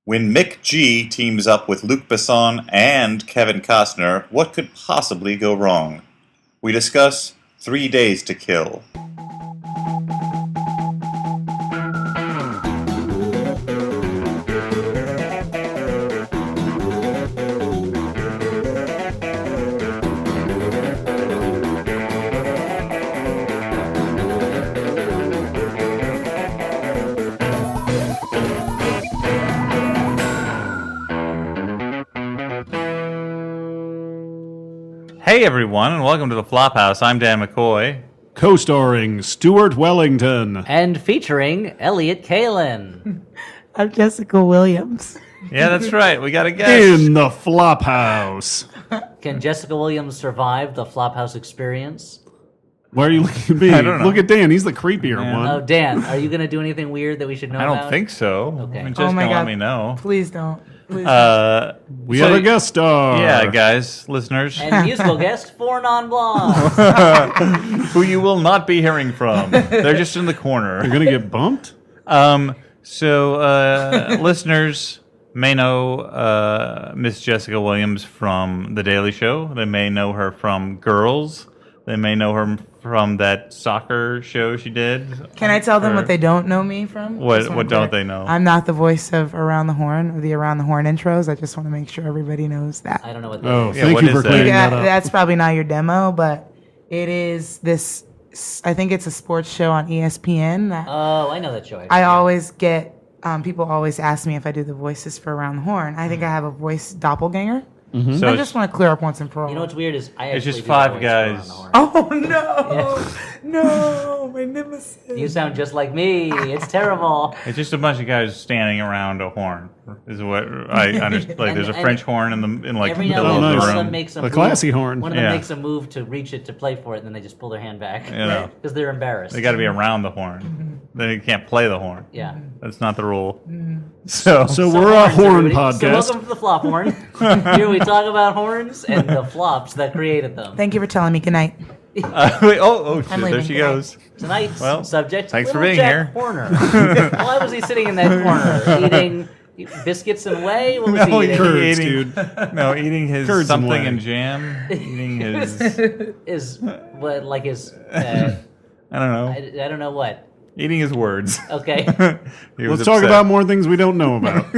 When Mick G teams up with Luc Besson and Kevin Costner, what could possibly go wrong? We discuss 3 Days to Kill. Hey everyone, and welcome to the Flophouse. I'm Dan McCoy. Co-starring Stuart Wellington. And featuring Elliot Kalin. I'm Jessica Williams. Yeah, that's right. We got a guest. In the Flophouse. Can Jessica Williams survive the Flophouse experience? Why are you looking at me? I don't know. Look at Dan. He's the creepier Yeah. one. Oh, Dan, are you going to do anything weird that we should know I about? don't think so. Okay. I mean, Oh just my gonna let God. me know. Please don't. Please We have a guest star. Yeah, guys, listeners, And musical guest, Four Non-Blondes. who you will not be hearing from. They're just in the corner. You're going to get bumped? Listeners may know Miss Jessica Williams from The Daily Show. They may know her from Girls. They may know her from that soccer show she did. Can I tell them what they don't know me from? What- Just wanna what don't clear- they know? I'm not the voice of Around the Horn or the Around the Horn intros. I just want to make sure everybody knows that. I don't know what that Oh, is. Yeah, thank what you is for that? clearing Yeah, that up. that's probably not your demo, but it is this. I think it's a sports show on ESPN. That Oh, I know that show. I always get. People always ask me if I do the voices for Around the Horn. I think I have a voice doppelganger. So I it's, just want to clear up once and for all. You know what's weird is I It's actually just do five the voice guys. for Around the Horn. Oh no, my nemesis. You sound just like me. It's terrible. it's just a bunch of guys standing around a horn. Is what I understand. Like, there's a And- French horn in the like Every middle now and of then, the nice. one of room. them makes a The move. classy horn. One of them Yeah. makes a move to reach it to play for it, and then they just pull their hand back. You know. Because they're embarrassed. They got to be around the horn. Then you can't play the horn. Yeah. That's not the rule. So, So we're a horns, horn everybody. So podcast. welcome to the Flop Horn. Here we talk about horns and the flops that created them. Thank you for telling me. Good night. wait, shit, I'm there leaving she tonight. goes. Tonight's Well, subject, thanks for Little being Jack here. Horner. Why was he sitting in that corner? Eating biscuits and whey? What was No, he eating? Curds, eating, dude. No, eating his Curds and something whey. and jam. Eating his, Is what, like his, I don't know. I don't know what. Eating his words. Okay. He was Let's talk upset. about more things we don't know about.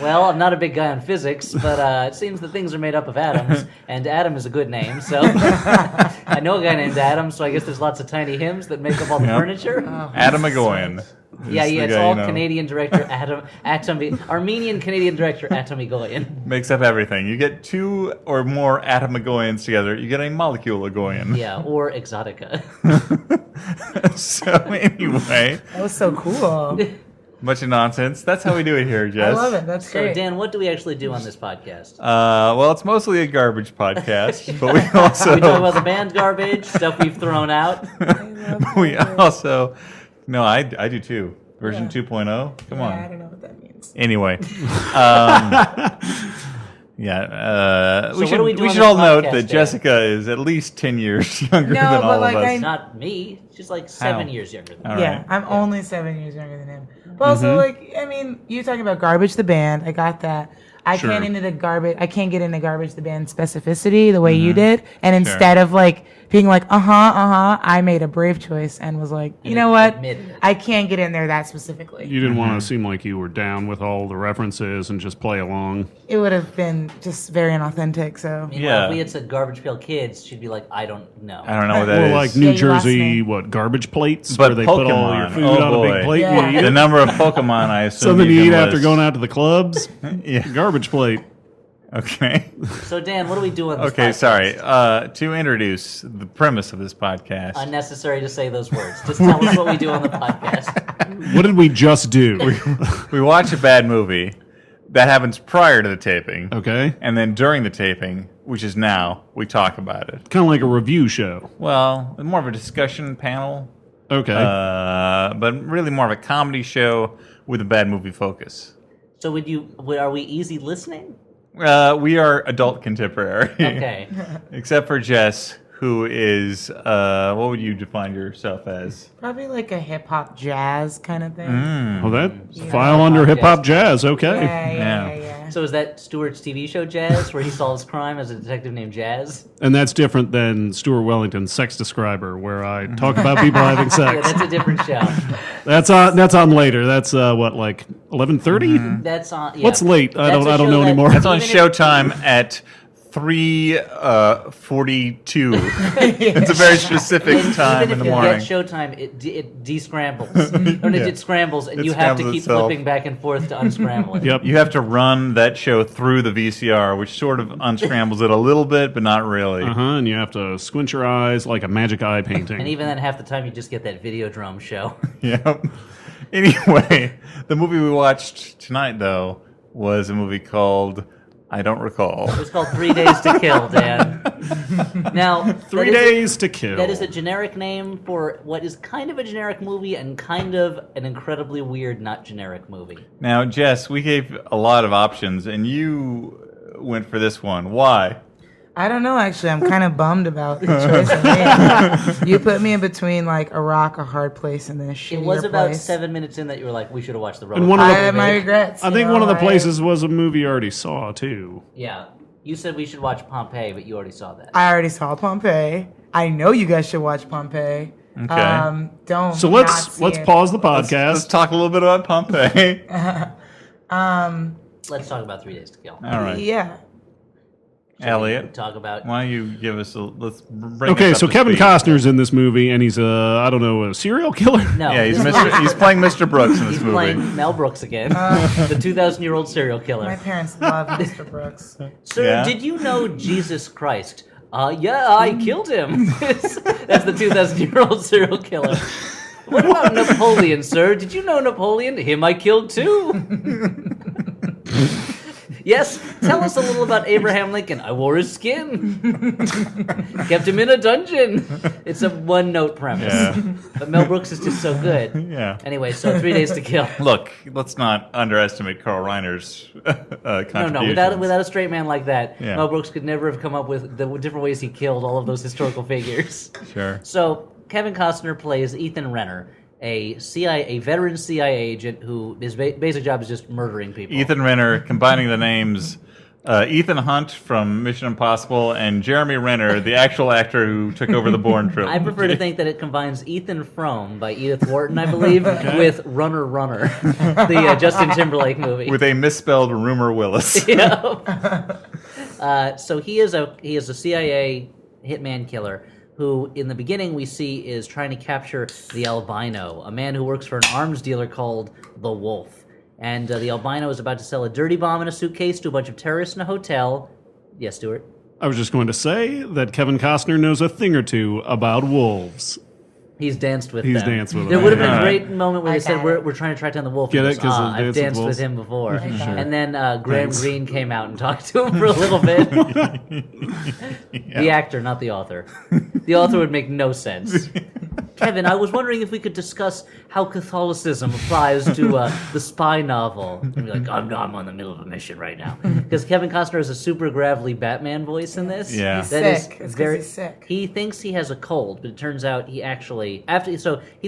Well, I'm not a big guy on physics, but it seems that things are made up of atoms, and Adam is a good name, so I know a guy named Adam, so I guess there's lots of tiny hymns that make up all the Yep. furniture. Adam Egoyan. Yeah, is the it's guy all you know. Canadian director Armenian Canadian director Atom Egoyan. Makes up everything. You get two or more Atom Egoyans together, you get a molecule Egoyan. Yeah, or Exotica. So anyway, That was so cool. bunch of nonsense. That's how we do it here, I Jess. love it. That's So, great. Dan, what do we actually do on this podcast? Well, it's mostly a garbage podcast, but we also We talk about the band garbage, stuff we've thrown out. we also no, I do too. Version 2.0. Come Yeah, I on. don't know what that means. Anyway, So we what do we do we on should this all note podcast, that Dan? Jessica is at least 10 years younger No, than but all like of us. I- Not me. She's like 7 How? years younger than All me. Yeah, right. I'm only 7 years younger than him. But also, like, I mean, you talking about Garbage the band. I got that. I Sure. can't get into Garbage the band specificity the way you did. And instead of like being like, I made a brave choice and was like, you know what? admitted it. I can't get in there that specifically. You didn't want to seem like you were down with all the references and just play along. It would have been just very inauthentic. So Meanwhile, Yeah. if we had said Garbage Pail Kids, she'd be like, I don't know. I don't know what that Or is. like Yeah, New you lost Jersey, me. garbage plates But where they put all your Pokemon, food oh on a boy. big plate. Yeah. and you eat the it? number of Pokemon I assume Something you can eat after list. going out to the clubs. Yeah. Garbage plate. Okay. So, Dan, what do we do on this Okay, podcast? sorry. To introduce the premise of this podcast, Unnecessary to say those words. Just tell us what we do on the podcast. What did we just do? we watch a bad movie that happens prior to the taping, Okay. and then during the taping, which is now, we talk about it. Kind of like a review show. Well, more of a discussion panel, Okay. but really more of a comedy show with a bad movie focus. So, are we easy listening? We are adult contemporary. Okay. Except for Jess, who is what would you define yourself as? Probably like a hip hop jazz kind of thing. Well, that file under hip hop jazz. Okay. Yeah. So is that Stewart's TV show Jazz, where he solves crime as a detective named Jazz? And that's different than Stuart Wellington's Sex Describer, where I talk about people having Yeah, sex. that's a different show. That's on later. That's what, like 11:30? That's on. Yeah. What's late? I That's a don't show know that- anymore. That's on Even if- Showtime at 3:42. It's a very specific time Even in the if morning. you get Showtime, it descrambles. Or it scrambles, and It you have to scrambles keep itself. flipping back and forth to unscramble it. Yep. You have to run that show through the VCR, which sort of unscrambles it a little bit, but not really. And you have to squint your eyes like a magic eye painting. And even then, half the time, you just get that Videodrome show. Yep. Anyway, the movie we watched tonight, though, was a movie called I Don't Recall. It's called 3 Days to Kill, Dan. Now, 3 days to kill. That is a generic name for what is kind of a generic movie and kind of an incredibly weird, not generic movie. Now, Jess, we gave a lot of options, and you went for this one. Why? I don't know, actually. I'm kind of bummed about the choice I made. You put me in between like a rock, a hard place, and then a shittier It was about place. 7 minutes in that you were like, we should have watched the road. And one of I the- have my regrets. I you think know, one of the like- places was a movie you already saw, too. Yeah. You said we should watch Pompeii, but you already saw that. I already saw Pompeii. I know you guys should watch Pompeii. Okay. Don't. So not let's see it. pause the podcast. Let's talk a little bit about Pompeii. Let's talk about 3 Days to Kill. All right. Yeah. Elliot, Talk about... why don't you give us let's bring Okay, us up so to Kevin speed. Costner's in this movie, and he's a serial killer? No. Yeah, he's this he's playing Mr. Brooks in this He's movie. playing Mel Brooks again, the 2,000-year-old serial My killer. parents love Mr. Brooks. Sir, Yeah? did you know Jesus Christ? Yeah, I killed him. That's the 2,000-year-old serial killer. What about Napoleon, sir? Did you know Napoleon? Him I killed too. Yes, tell us a little about Abraham Lincoln. I wore his skin. Kept him in a dungeon. It's a one-note premise. Yeah. But Mel Brooks is just so good. Yeah. Anyway, so 3 Days to Kill. Look, let's not underestimate Carl Reiner's contributions. No, without a straight man like that, Yeah. Mel Brooks could never have come up with the different ways he killed all of those historical figures. Sure. So Kevin Costner plays Ethan Renner, a veteran CIA agent who his basic job is just murdering people. Ethan Renner, combining the names Ethan Hunt from Mission Impossible and Jeremy Renner, the actual actor who took over the Bourne trilogy. I prefer to think that it combines Ethan Frome by Edith Wharton, I believe, with Runner Runner, the Justin Timberlake movie. With a misspelled Rumor Willis. So he is a CIA hitman killer who, in the beginning, we see is trying to capture the albino, a man who works for an arms dealer called the Wolf. And the albino is about to sell a dirty bomb in a suitcase to a bunch of terrorists in a hotel. Yes, Stuart? I was just going to say that Kevin Costner knows a thing or two about wolves. He's danced with He's them. danced with There them. would have been a Alright. great moment where I they said, got we're trying to track down the wolf. Get He it? goes, 'Cause of I've Dancing danced with Wolves." him before. Sure. And then Graham Thanks. Greene came out and talked to him for a little bit. The actor, not the author. The author would make no sense. Kevin, I was wondering if we could discuss how Catholicism applies to the spy novel. And be like, I'm on the middle of a mission right now. Because Kevin Costner has a super gravelly Batman voice in this. Yeah. He's That sick. is It's 'cause very he's sick. He thinks he has a cold, but it turns out he actually he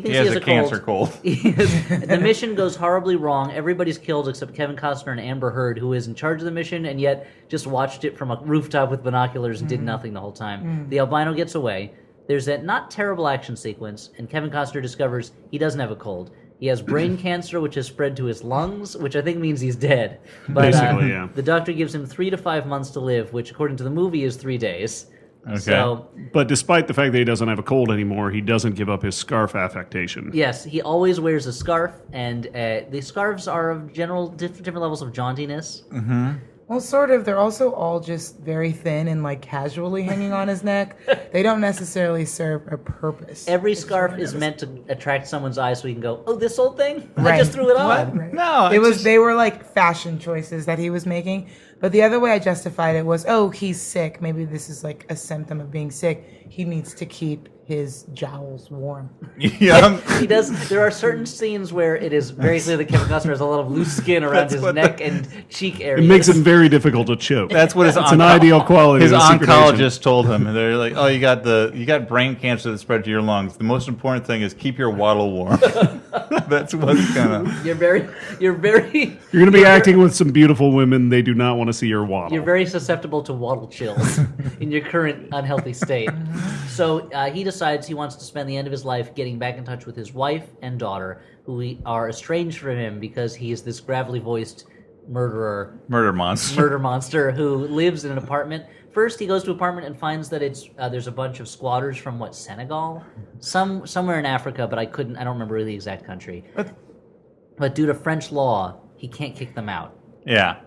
thinks He has a cold. cancer cold. The mission goes horribly wrong. Everybody's killed except Kevin Costner and Amber Heard, who is in charge of the mission and yet just watched it from a rooftop with binoculars and did nothing the whole time. The albino gets away. There's that not terrible action sequence, and Kevin Costner discovers he doesn't have a cold. He has brain cancer, which has spread to his lungs, which I think means he's dead. But Basically, yeah. the doctor gives him 3 to 5 months to live, which according to the movie is 3 days. Okay. So But despite the fact that he doesn't have a cold anymore, he doesn't give up his scarf affectation. yes, he always wears a scarf, and the scarves are of different levels of jauntiness. Well, sort of. They're also all just very thin and like casually hanging on his neck. They don't necessarily serve a purpose. Every scarf is meant to attract someone's eye so he can go, oh, this old thing? I Right. just threw it on. Right. No, They were like fashion choices that he was making. But the other way I justified it was, oh, he's sick. Maybe this is like a symptom of being sick. He needs to keep his jowls warm. Yeah. He does. There are certain scenes where it is very clear that Kevin Costner has a lot of loose skin around That's his what neck and cheek areas. It makes it very difficult to choke. That's what his It's an ideal quality. His of a secret agent. oncologist told him. They're like, "Oh, you got brain cancer that spread to your lungs. The most important thing is keep your waddle warm." That's what's gonna. You're very. You're going to be acting with some beautiful women. They do not want to see your waddle. You're very susceptible to waddle chills in your current unhealthy state. So he decides he wants to spend the end of his life getting back in touch with his wife and daughter, who are estranged from him because he is this gravelly voiced murder monster who lives in an apartment. First, he goes to an apartment and finds that it's there's a bunch of squatters from Senegal, somewhere in Africa, but I don't remember really the exact country. But due to French law, he can't kick them out. Yeah.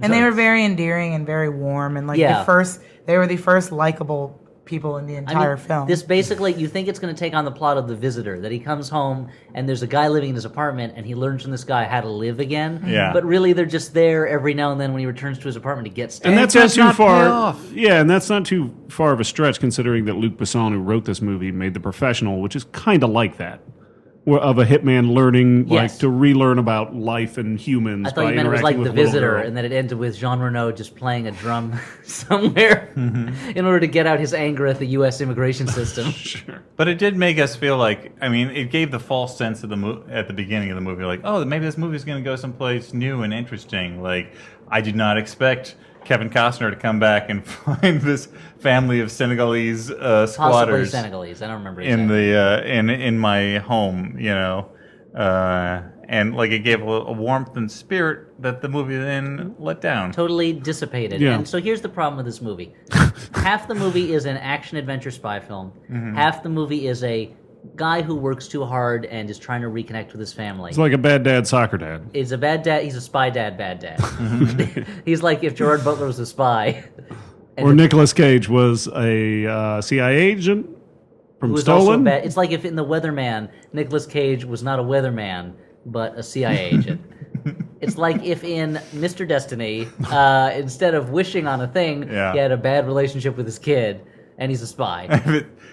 And they were very endearing and very warm, and like they were the first likable people in the entire film. This basically, you think it's going to take on the plot of The Visitor, that he comes home and there's a guy living in his apartment and he learns from this guy how to live again. Yeah. But really, they're just there every now and then when he returns to his apartment to get stuff. And that's not does too not pay far. off. Yeah, and that's not too far of a stretch, considering that Luc Besson, who wrote this movie, made The Professional, which is kind of like that, of a hitman learning, Yes. to relearn about life and humans. I thought by you meant it was interacting like The with little Visitor, girl. and that it ended with Jean Reno just playing a drum somewhere in order to get out his anger at the U.S. immigration system. But it did make us feel like, I mean, it gave the false sense of at the beginning of the movie, like, oh, maybe this movie's going to go someplace new and interesting. Like, I did not expect Kevin Costner to come back and find this family of Senegalese Possibly squatters Senegalese. I don't remember in exactly. the in my home, and like it gave a warmth and spirit that the movie then let down. Totally dissipated. Yeah. And so here's the problem with this movie. Half the movie is an action-adventure spy film. Mm-hmm. Half the movie is a guy who works too hard and is trying to reconnect with his family. It's like a bad dad, soccer dad. He's a bad dad. He's a spy dad, bad dad. Mm-hmm. He's like if Gerard Butler was a spy. Or Nicolas Cage was a CIA agent from Who was also Stolen. bad. It's like if in The Weatherman, Nicolas Cage was not a weatherman, but a CIA agent. It's like if in Mr. Destiny, instead of wishing on a thing, he had a bad relationship with his kid, and he's a spy.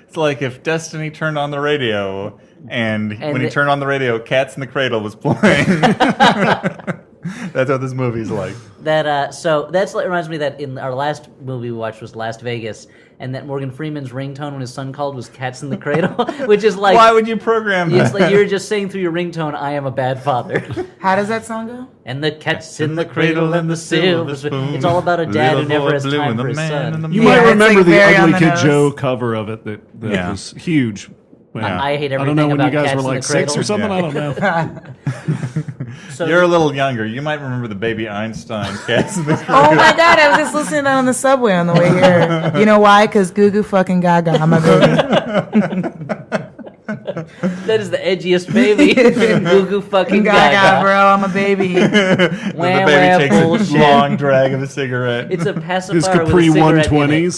It's like if Destiny turned on the radio, and when he turned on the radio, Cats in the Cradle was playing. That's what this movie's like. So that's what reminds me that in our last movie we watched was Las Vegas, and that Morgan Freeman's ringtone when his son called was "Cats in the Cradle," which is like, why would you program that? It's like you're just saying through your ringtone, "I am a bad father." How does that song go? And the cat's in the cradle and the silver spoon. It's all about a dad who never has time for his son. You Yeah, might it's remember like the very on Ugly the Kid nose. Joe cover of it that was huge. Well, I hate I don't everything know when about you guys Cats were in like the 6 or Cradle. something. Yeah. I don't know. So You're a little younger. You might remember the Baby Einstein Cats in the Cradle. Oh my god, I was just listening to that on the subway on the way here. You know why? Because Goo Goo fucking Gaga, I'm a baby. that is the edgiest baby. Goo goo fucking Gaga, gaga. bro, I'm a baby. Wah, The wah, baby takes bullshit. a long drag of a cigarette. It's a His pacifier Capri with a cigarette in it.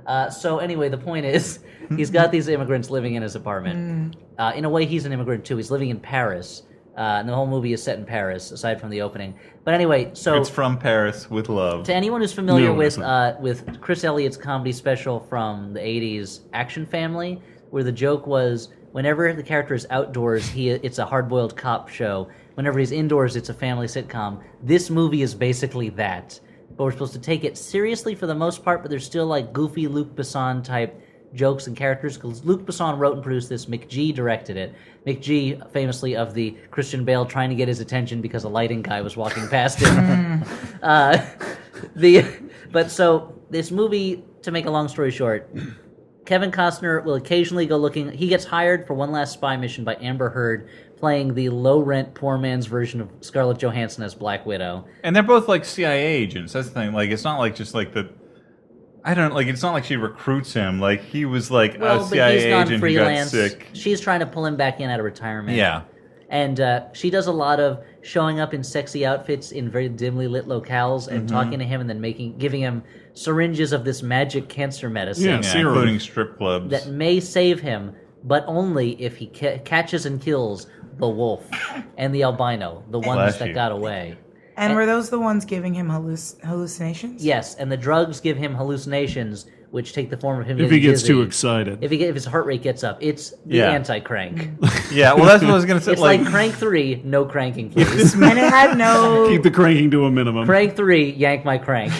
120s. So anyway, the point is, he's got these immigrants living in his apartment. In a way, he's an immigrant too. He's living in Paris, and the whole movie is set in Paris, aside from the opening. But anyway, so It's from Paris with love. to anyone who's familiar No, it's with Chris Elliott's comedy special from the '80s, Action Family, where the joke was whenever the character is outdoors, it's a hard-boiled cop show. Whenever he's indoors, it's a family sitcom. This movie is basically that. But we're supposed to take it seriously for the most part, but there's still like goofy Luc Besson type jokes and characters, because Luc Besson wrote and produced this. McG directed it. McG, famously of the Christian Bale trying to get his attention because a lighting guy was walking past him. But so this movie, to make a long story short, Kevin Costner will occasionally go looking. He gets hired for one last spy mission by Amber Heard, playing the low-rent, poor man's version of Scarlett Johansson as Black Widow. And they're both like CIA agents. That's the thing. Like, it's not like just like the. I don't like. It's not like she recruits him. Like he was like Well, a but CIA he's gone agent freelance. who got sick. She's trying to pull him back in out of retirement. Yeah. And she does a lot of showing up in sexy outfits in very dimly lit locales and talking to him and then giving him syringes of this magic cancer medicine Yeah. Yeah, Serum. including strip clubs. that may save him, but only if he catches and kills the wolf and the albino, the ones Bless that you. got away. And were those the ones giving him hallucinations? Yes, and the drugs give him hallucinations, which take the form of him If he getting gets too dizzy. excited. If his heart rate gets up, it's the Yeah. anti-crank. Yeah, well, that's what I was gonna say. It's like Crank 3, no cranking, please. And it had no Keep the cranking to a minimum. Crank 3, yank my crank.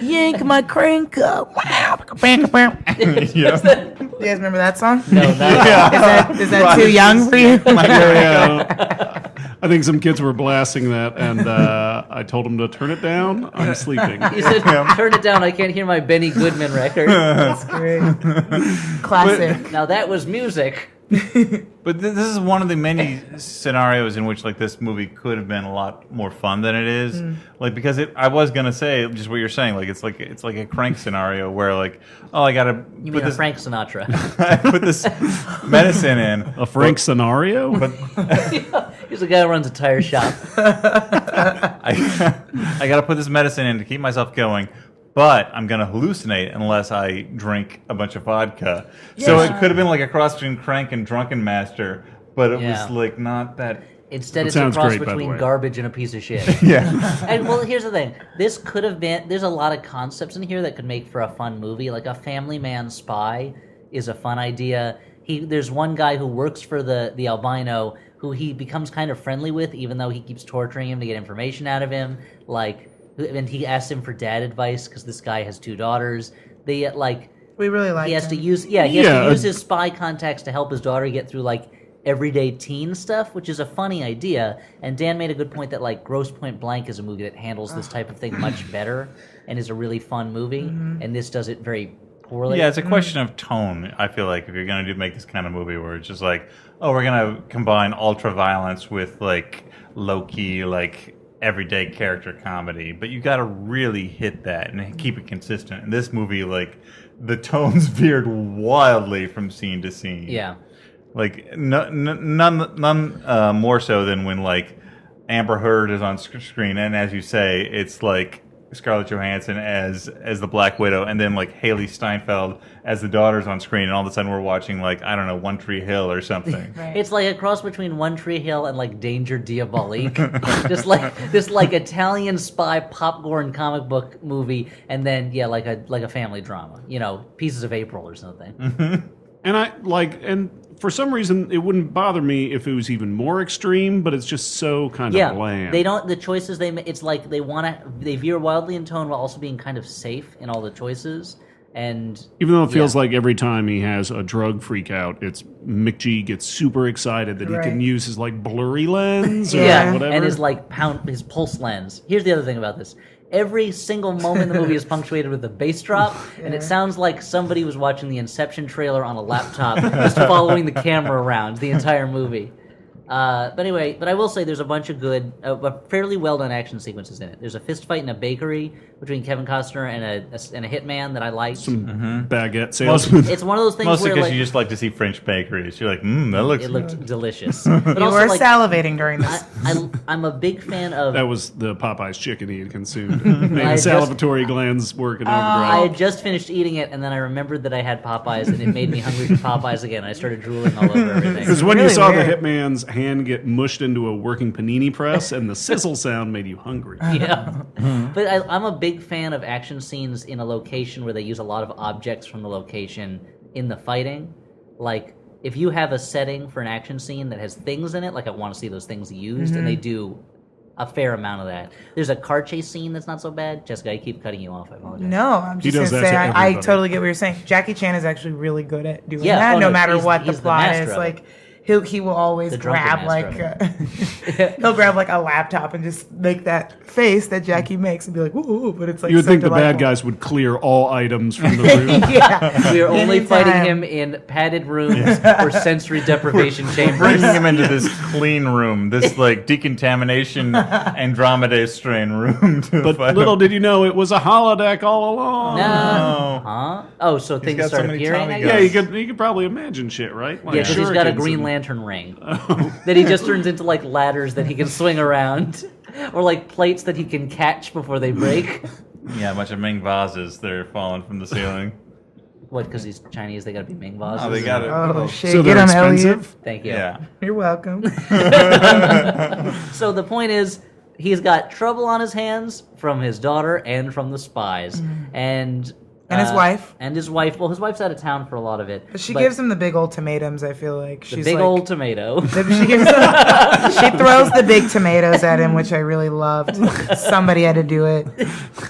yank my crank up. Wow. yeah. You guys remember that song? No, not at all. Is that too young for you? Yeah. I think some kids were blasting that, and I told them to turn it down. I'm sleeping. He said, turn it down, I can't hear my Benny Goodman record. That's great. Classic. Now that was music. But this is one of the many scenarios in which like this movie could have been a lot more fun than it is. Like because I was gonna say just what you're saying. Like it's like a Crank scenario where like I gotta You put mean a this Frank Sinatra. I put this medicine in. A Frank scenario? He's a guy who runs a tire shop. I gotta put this medicine in to keep myself going. But I'm gonna hallucinate unless I drink a bunch of vodka. So it could have been like a cross between Crank and Drunken Master, but it Yeah. was like not that. Instead, That it's a sounds cross great, by the between way. garbage and a piece of shit. Yeah. And well, here's the thing. This could have been. There's a lot of concepts in here that could make for a fun movie. Like a family man spy is a fun idea. There's one guy who works for the albino who he becomes kind of friendly with, even though he keeps torturing him to get information out of him. And he asks him for dad advice because this guy has 2 daughters. They We really like he has to him. use he has to use his spy contacts to help his daughter get through like everyday teen stuff, which is a funny idea. And Dan made a good point that like Grosse Point Blank is a movie that handles this type of thing much better and is a really fun movie. And this does it very poorly. Yeah, it's a question of tone. I feel like if you're gonna make this kind of movie where it's just like, oh, we're gonna combine ultra violence with like low key like everyday character comedy, but you got to really hit that and keep it consistent. In this movie, like the tones veered wildly from scene to scene. Yeah. Like none more so than when like Amber Heard is on screen, and as you say, it's like Scarlett Johansson as the Black Widow, and then like Haley Steinfeld as the daughter's on screen, and all of a sudden we're watching like I don't know One Tree Hill or something. Right. It's like a cross between One Tree Hill and like Danger Diabolique. just like this like Italian spy popcorn comic book movie, and then like a family drama. Pieces of April or something. And for some reason, it wouldn't bother me if it was even more extreme, but it's just so kind of bland. They don't. The choices they make. It's like they veer wildly in tone while also being kind of safe in all the choices. And Even though it feels like every time he has a drug freak out, it's McG gets super excited that he can Right. use his like blurry lens or yeah, whatever. and his pulse lens. Here's the other thing about this. Every single moment in the movie is punctuated with a bass drop, and it sounds like somebody was watching the Inception trailer on a laptop, just following the camera around the entire movie. But I will say there's a bunch of good, fairly well done action sequences in it. There's a fist fight in a bakery between Kevin Costner and a hitman that I liked. Baguette salesman. It's one of those things Mostly where because like, you just like to see French bakeries. You're like, that looks. it looked delicious. But You also, were like, salivating during this. I'm a big fan of. That was the Popeye's chicken he had consumed. Made I his just- salivatory glands work in I overdrive. had just finished eating it, and then I remembered that I had Popeyes, and it made me hungry for Popeyes again. I started drooling all over everything. Because when you really saw weird. the hitman's hand get mushed into a working panini press and the sizzle sound made you hungry. Yeah. But I'm a big fan of action scenes in a location where they use a lot of objects from the location in the fighting. Like, if you have a setting for an action scene that has things in it, like I want to see those things used, and they do a fair amount of that. There's a car chase scene that's not so bad. Jessica, I keep cutting you off. I apologize. No, I'm He just does gonna that say to I everybody. totally get what you're saying. Jackie Chan is actually really good at doing Yeah, that. oh, no no, matter he's- what the he's the plot master is, of like he will always The drunken grab master like he'll grab like a laptop and just make that face that Jackie makes and be like, ooh, but it's like You would so think the bad delightful. guys would clear all items from the room. Yeah, We are only fighting Anytime. him in padded rooms or sensory deprivation chambers. Bringing him into this clean room, this like decontamination Andromeda strain room. To But fight little him. did you know it was a holodeck all along. No. Huh? Oh, so things got so start many appearing, Tommy I guns. guess? Yeah, you could probably imagine shit, right? Like Yeah, because he's got a shurikens Green and- Lantern ring that he just turns into like ladders that he can swing around, or like plates that he can catch before they break. Yeah, a bunch of Ming vases that are falling from the ceiling. What? Because he's Chinese, they got to be Ming vases. Oh, they got it. Oh shit! So Get they're him, Elliot. expensive. Thank you. Yeah. You're welcome. So the point is, he's got trouble on his hands from his daughter and from the spies, and And his wife. And his wife. Well, his wife's out of town for a lot of it. She gives him the big ultimatums, I feel like. the She's big like, old tomato. she throws the big tomatoes at him, which I really loved. Somebody had to do it.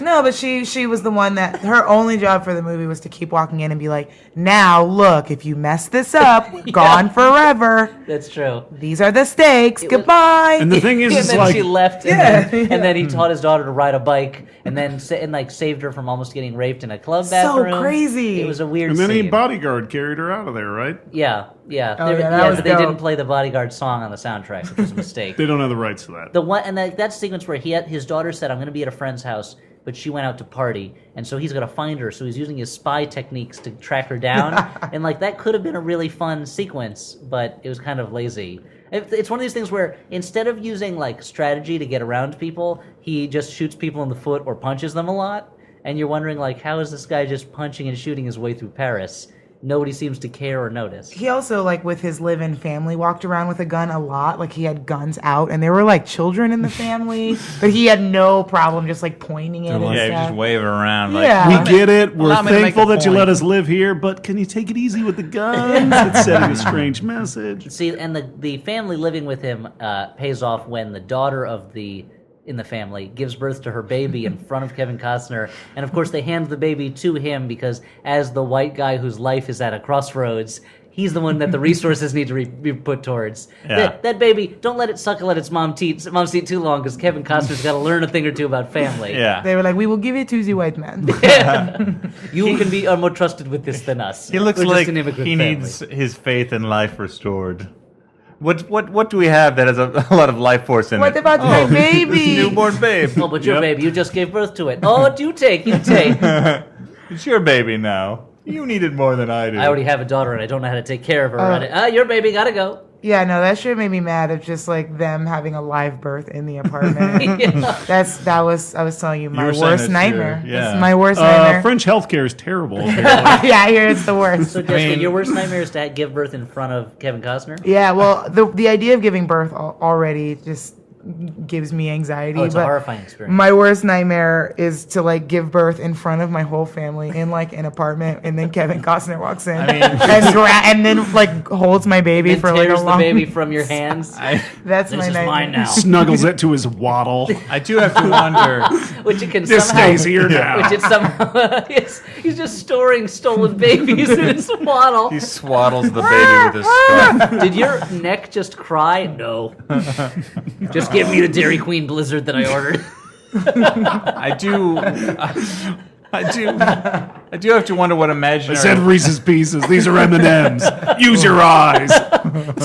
No, but she was the one that her only job for the movie was to keep walking in and be like, now look, if you mess this up, gone forever. That's true. These are the stakes. was- Goodbye. And the thing is, And it's then like she left, and then he taught his daughter to ride a bike, and then saved her from almost getting raped in a club bathroom. crazy. It was a weird and then scene. a bodyguard carried her out of there, right? Yeah. Oh, yeah, that was but they dope. didn't play the Bodyguard song on the soundtrack, which was a mistake. They don't have the rights to that. The one and that sequence where his daughter said, "I'm going to be at a friend's house," but she went out to party, and so he's going to find her. So he's using his spy techniques to track her down, and like that could have been a really fun sequence, but it was kind of lazy. It's one of these things where instead of using like strategy to get around people, he just shoots people in the foot or punches them a lot, and you're wondering like, how is this guy just punching and shooting his way through Paris? Nobody seems to care or notice. He also, like, with his live-in family, walked around with a gun a lot. Like, he had guns out, and there were, like, children in the family. But he had no problem just, like, pointing it and Yeah, stuff. just wave it around. Like, Yeah. We get it. We're Allow me to make thankful a that you point. let us live here, but can you take it easy with the guns? It's sending a strange message. See, and the family living with him pays off when the daughter in the family gives birth to her baby in front of Kevin Costner, and of course they hand the baby to him because as the white guy whose life is at a crossroads, he's the one that the resources need to be put towards. Yeah. That baby, don't let it suckle at its mom's teat too long because Kevin Costner's got to learn a thing or two about family. yeah. They were like, we will give it to the white man. You can be more trusted with this than us. He looks We're just like an immigrant he family. needs his faith in life restored. What do we have that has a lot of life force in What it? about my baby? Newborn babe. Oh, but your Yep. baby, you just gave birth to it. Oh, you take. It's your baby now. You need it more than I do. I already have a daughter and I don't know how to take care of her. Your baby, gotta go. Yeah, no, that shit made me mad of just, like, them having a live birth in the apartment. I was telling you, my were saying worst this nightmare. too, yeah. It's my worst nightmare. French healthcare is terrible. Yeah, I hear it's the worst. So, Jessica, mean- your worst nightmare is to give birth in front of Kevin Costner? Yeah, well, the idea of giving birth already just gives me anxiety. Oh, it's a but horrifying experience. my worst nightmare is to, like, give birth in front of my whole family in, like, an apartment, and then Kevin Costner walks in and then, like, holds my baby And for, like, a tears long... the baby from your hands. That's This my is nightmare. mine now. Snuggles it to his waddle. I do have to wonder. Which it can This somehow... stays here now. Which it somehow... he's just storing stolen babies in his swaddle. He swaddles the baby with his scarf. Did your neck just cry? No. Just give me the Dairy Queen Blizzard that I ordered. I do have to wonder what I imaginary. said Reese's Pieces. These are M&M's. Use your eyes.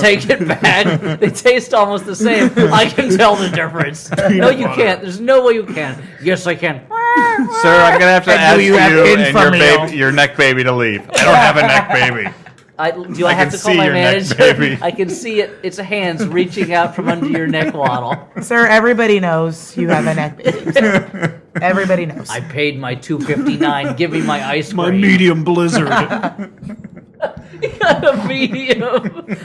Take it back. They taste almost the same. I can tell the difference. No, you can't. There's no way you can. Yes, I can. Sir, I'm gonna have to And do ask you you have and inframeal? your neck baby to leave. I don't have a neck baby. Do I I have can to call see my your neck, manager? baby. I can see it. It's hands reaching out from under your neck waddle. Sir, everybody knows you have a neck baby. Everybody knows. I paid my $2.59. Give me my ice My cream. medium blizzard. A medium.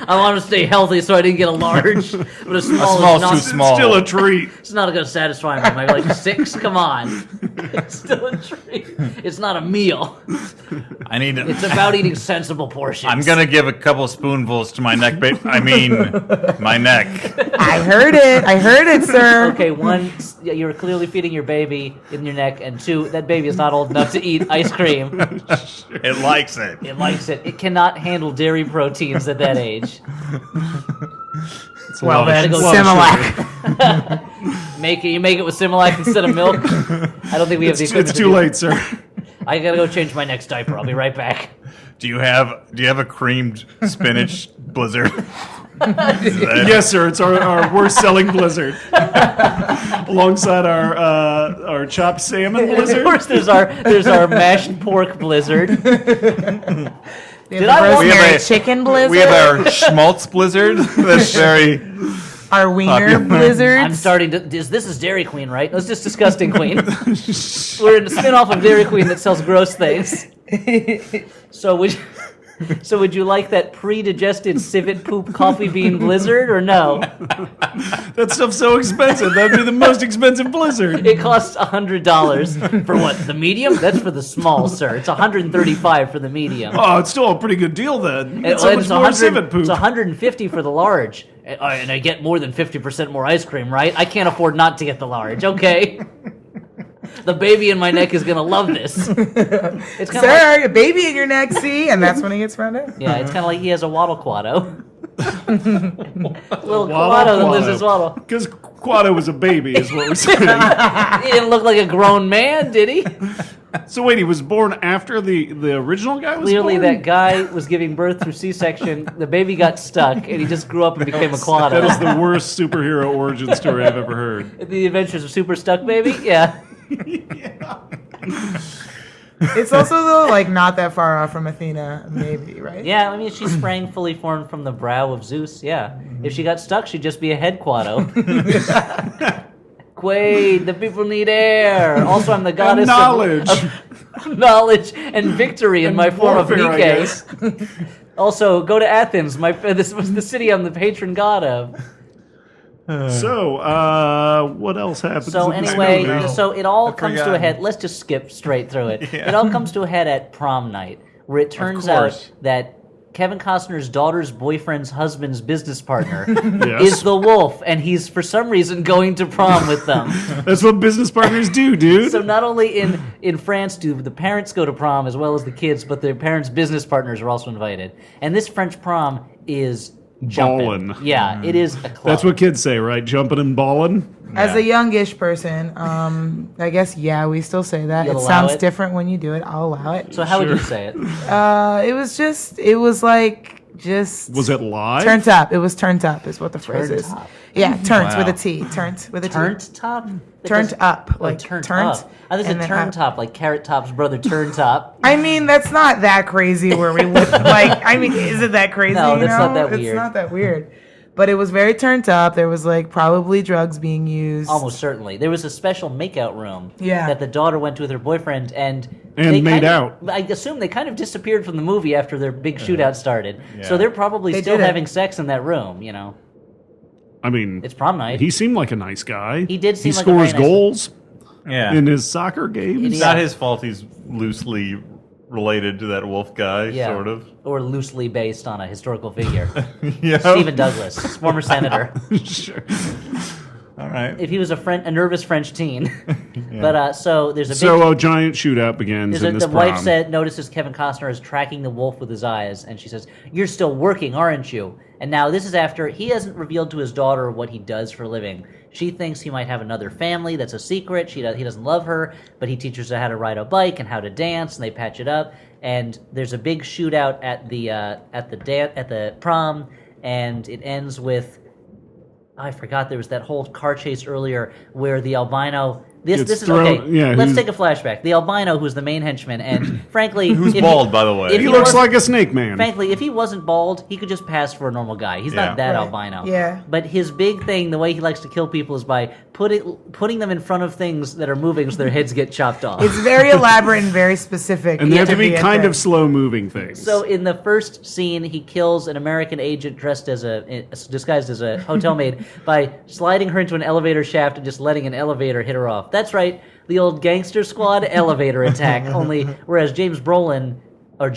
I want to stay healthy, so I didn't get a large. But a small, small's is not, too small. Still a treat. It's not going to satisfy me. Am I like 6? Come on. It's still a treat. It's not a meal. I need. It's about eating sensible portions. I'm gonna give a couple spoonfuls to my neck baby. I mean, my neck. I heard it, sir. Okay, 1, you're clearly feeding your baby in your neck, and 2, that baby is not old enough to eat ice cream. It likes it. It likes it. It cannot handle dairy proteins at that age. Well, then, go Similac. You make it with Similac instead of milk. I don't think we have the equipment. It's to too do late, sir. I gotta go change my next diaper. I'll be right back. Do you have a creamed spinach blizzard? Yes, sir. It's our worst selling blizzard, alongside our chopped salmon Of blizzard. course, there's our mashed pork blizzard. Did I I walk- We have a- chicken blizzard? We have our schmaltz blizzard. That's very. our wiener Popular. blizzards. I'm starting to. This is Dairy Queen, right? That's just disgusting, Queen. We're in a spin-off of Dairy Queen that sells gross things. So would you, So would you like that pre-digested civet poop coffee bean blizzard or no? That stuff's so expensive. That'd be the most expensive blizzard. It costs $100 for what? The medium? That's for the small, sir. It's $135 for the medium. Oh, it's still a pretty good deal then. It's so And much more civet poop. It's $150 for the large, and I get more than 50% more ice cream, right? I can't afford not to get the large. Okay. The baby in my neck is gonna love this. It's kind of Sir, a baby in your neck, see? And that's when he gets rounded. yeah, it's kind of like he has a waddle quado. Little Waddle quado that lives Quado. his waddle. Because Quado was a baby, is what we're saying. He didn't look like a grown man, did he? So wait, he was born after the original guy was Clearly, born? that guy was giving birth through C-section. The baby got stuck, and he just grew up and became a quado. That is the worst superhero origin story I've ever heard. The Adventures of Super Stuck Baby? Yeah. It's also, though, like, not that far off from Athena, maybe, right? Yeah, I mean, she sprang fully formed from the brow of Zeus, yeah. If she got stuck, she'd just be a head quado. Quaid, the people need air. Also, I'm the goddess And knowledge. of knowledge and victory in my form of warfare, I Nike. Also, go to Athens. This was the city I'm the patron god of. So, what else happens? So in this anyway, movie? so it all comes to a forgot. head. Let's just skip straight through it. Yeah. It all comes to a head at prom night, where it turns out course. that Kevin Costner's daughter's boyfriend's husband's business partner Yes. is the wolf, and he's for some reason going to prom with them. That's what business partners do, dude. So not only in France do the parents go to prom as well as the kids, but their parents' business partners are also invited. And this French prom is jumping. Ballin'. Yeah, it is a club. That's what kids say, right? Jumping and balling. As a youngish person, I guess, yeah, we still say that. You'll It allow sounds it? different when you do it. I'll allow it. So how would you say it? It was Was it live? turned up. It was turned up is what the phrase Turned is. up. Yeah, turnt Wow. with a T. Turnt with a T. Turnt top? Turned up. Oh, Like turned turnt. up. I think and it's a then turn up. top, like Carrot Top's brother Turn Top. I mean, that's not that crazy where we live. Is it that crazy? No, you that's not know? that weird. It's not that weird. But it was very turned up. There was like probably drugs being used. Almost certainly. There was a special makeout room Yeah. that the daughter went to with her boyfriend, and And they made kind out. of, I assume they kind of disappeared from the movie after their big shootout started. So Yeah. they're probably They still did it. having sex in that room, you know. I mean, It's prom night. he seemed like a nice guy. He did seem He like a scores very nice- goals Yeah. in his soccer games. It's Yeah. not his fault he's loosely related to that wolf guy, Yeah. sort of. Or loosely based on a historical figure. Yeah. Stephen Douglas, former senator. Sure. All right. If he was a nervous French teen. But so there's a big So a giant shootout begins in this the wife prom. notices Kevin Costner is tracking the wolf with his eyes, and she says, "You're still working, aren't you?" And now this is after he hasn't revealed to his daughter what he does for a living. She thinks he might have another family that's a secret. He doesn't love her, but he teaches her how to ride a bike and how to dance, and they patch it up. And there's a big shootout at the prom, and it ends with. I forgot there was that whole car chase earlier where the albino. This Gets is thrown- okay. yeah, Let's who's- take a flashback. The albino, who's the main henchman, and frankly, Who's if bald, by the way. if He looks wasn't- like a snake man. Frankly, if he wasn't bald, he could just pass for a normal guy. He's Yeah. not that Right. albino. Yeah. But his big thing, the way he likes to kill people, is by putting them in front of things that are moving, so their heads get chopped off. It's very elaborate and very specific. And they have to be a kind thing. of slow moving things. So in the first scene, he kills an American agent disguised as a hotel maid by sliding her into an elevator shaft and just letting an elevator hit her off. That's right, the old Gangster Squad elevator attack. Only whereas Josh Brolin, not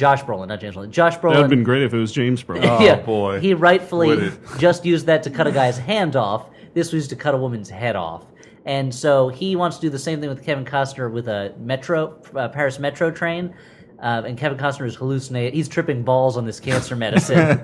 James Brolin. Josh that would have Brolin. been great if it was James Brolin. Oh, yeah, boy. he rightfully Would it? just used that to cut a guy's hand off. This was to cut a woman's head off. And so he wants to do the same thing with Kevin Costner with a Paris metro train. And Kevin Costner is hallucinating. He's tripping balls on this cancer medicine.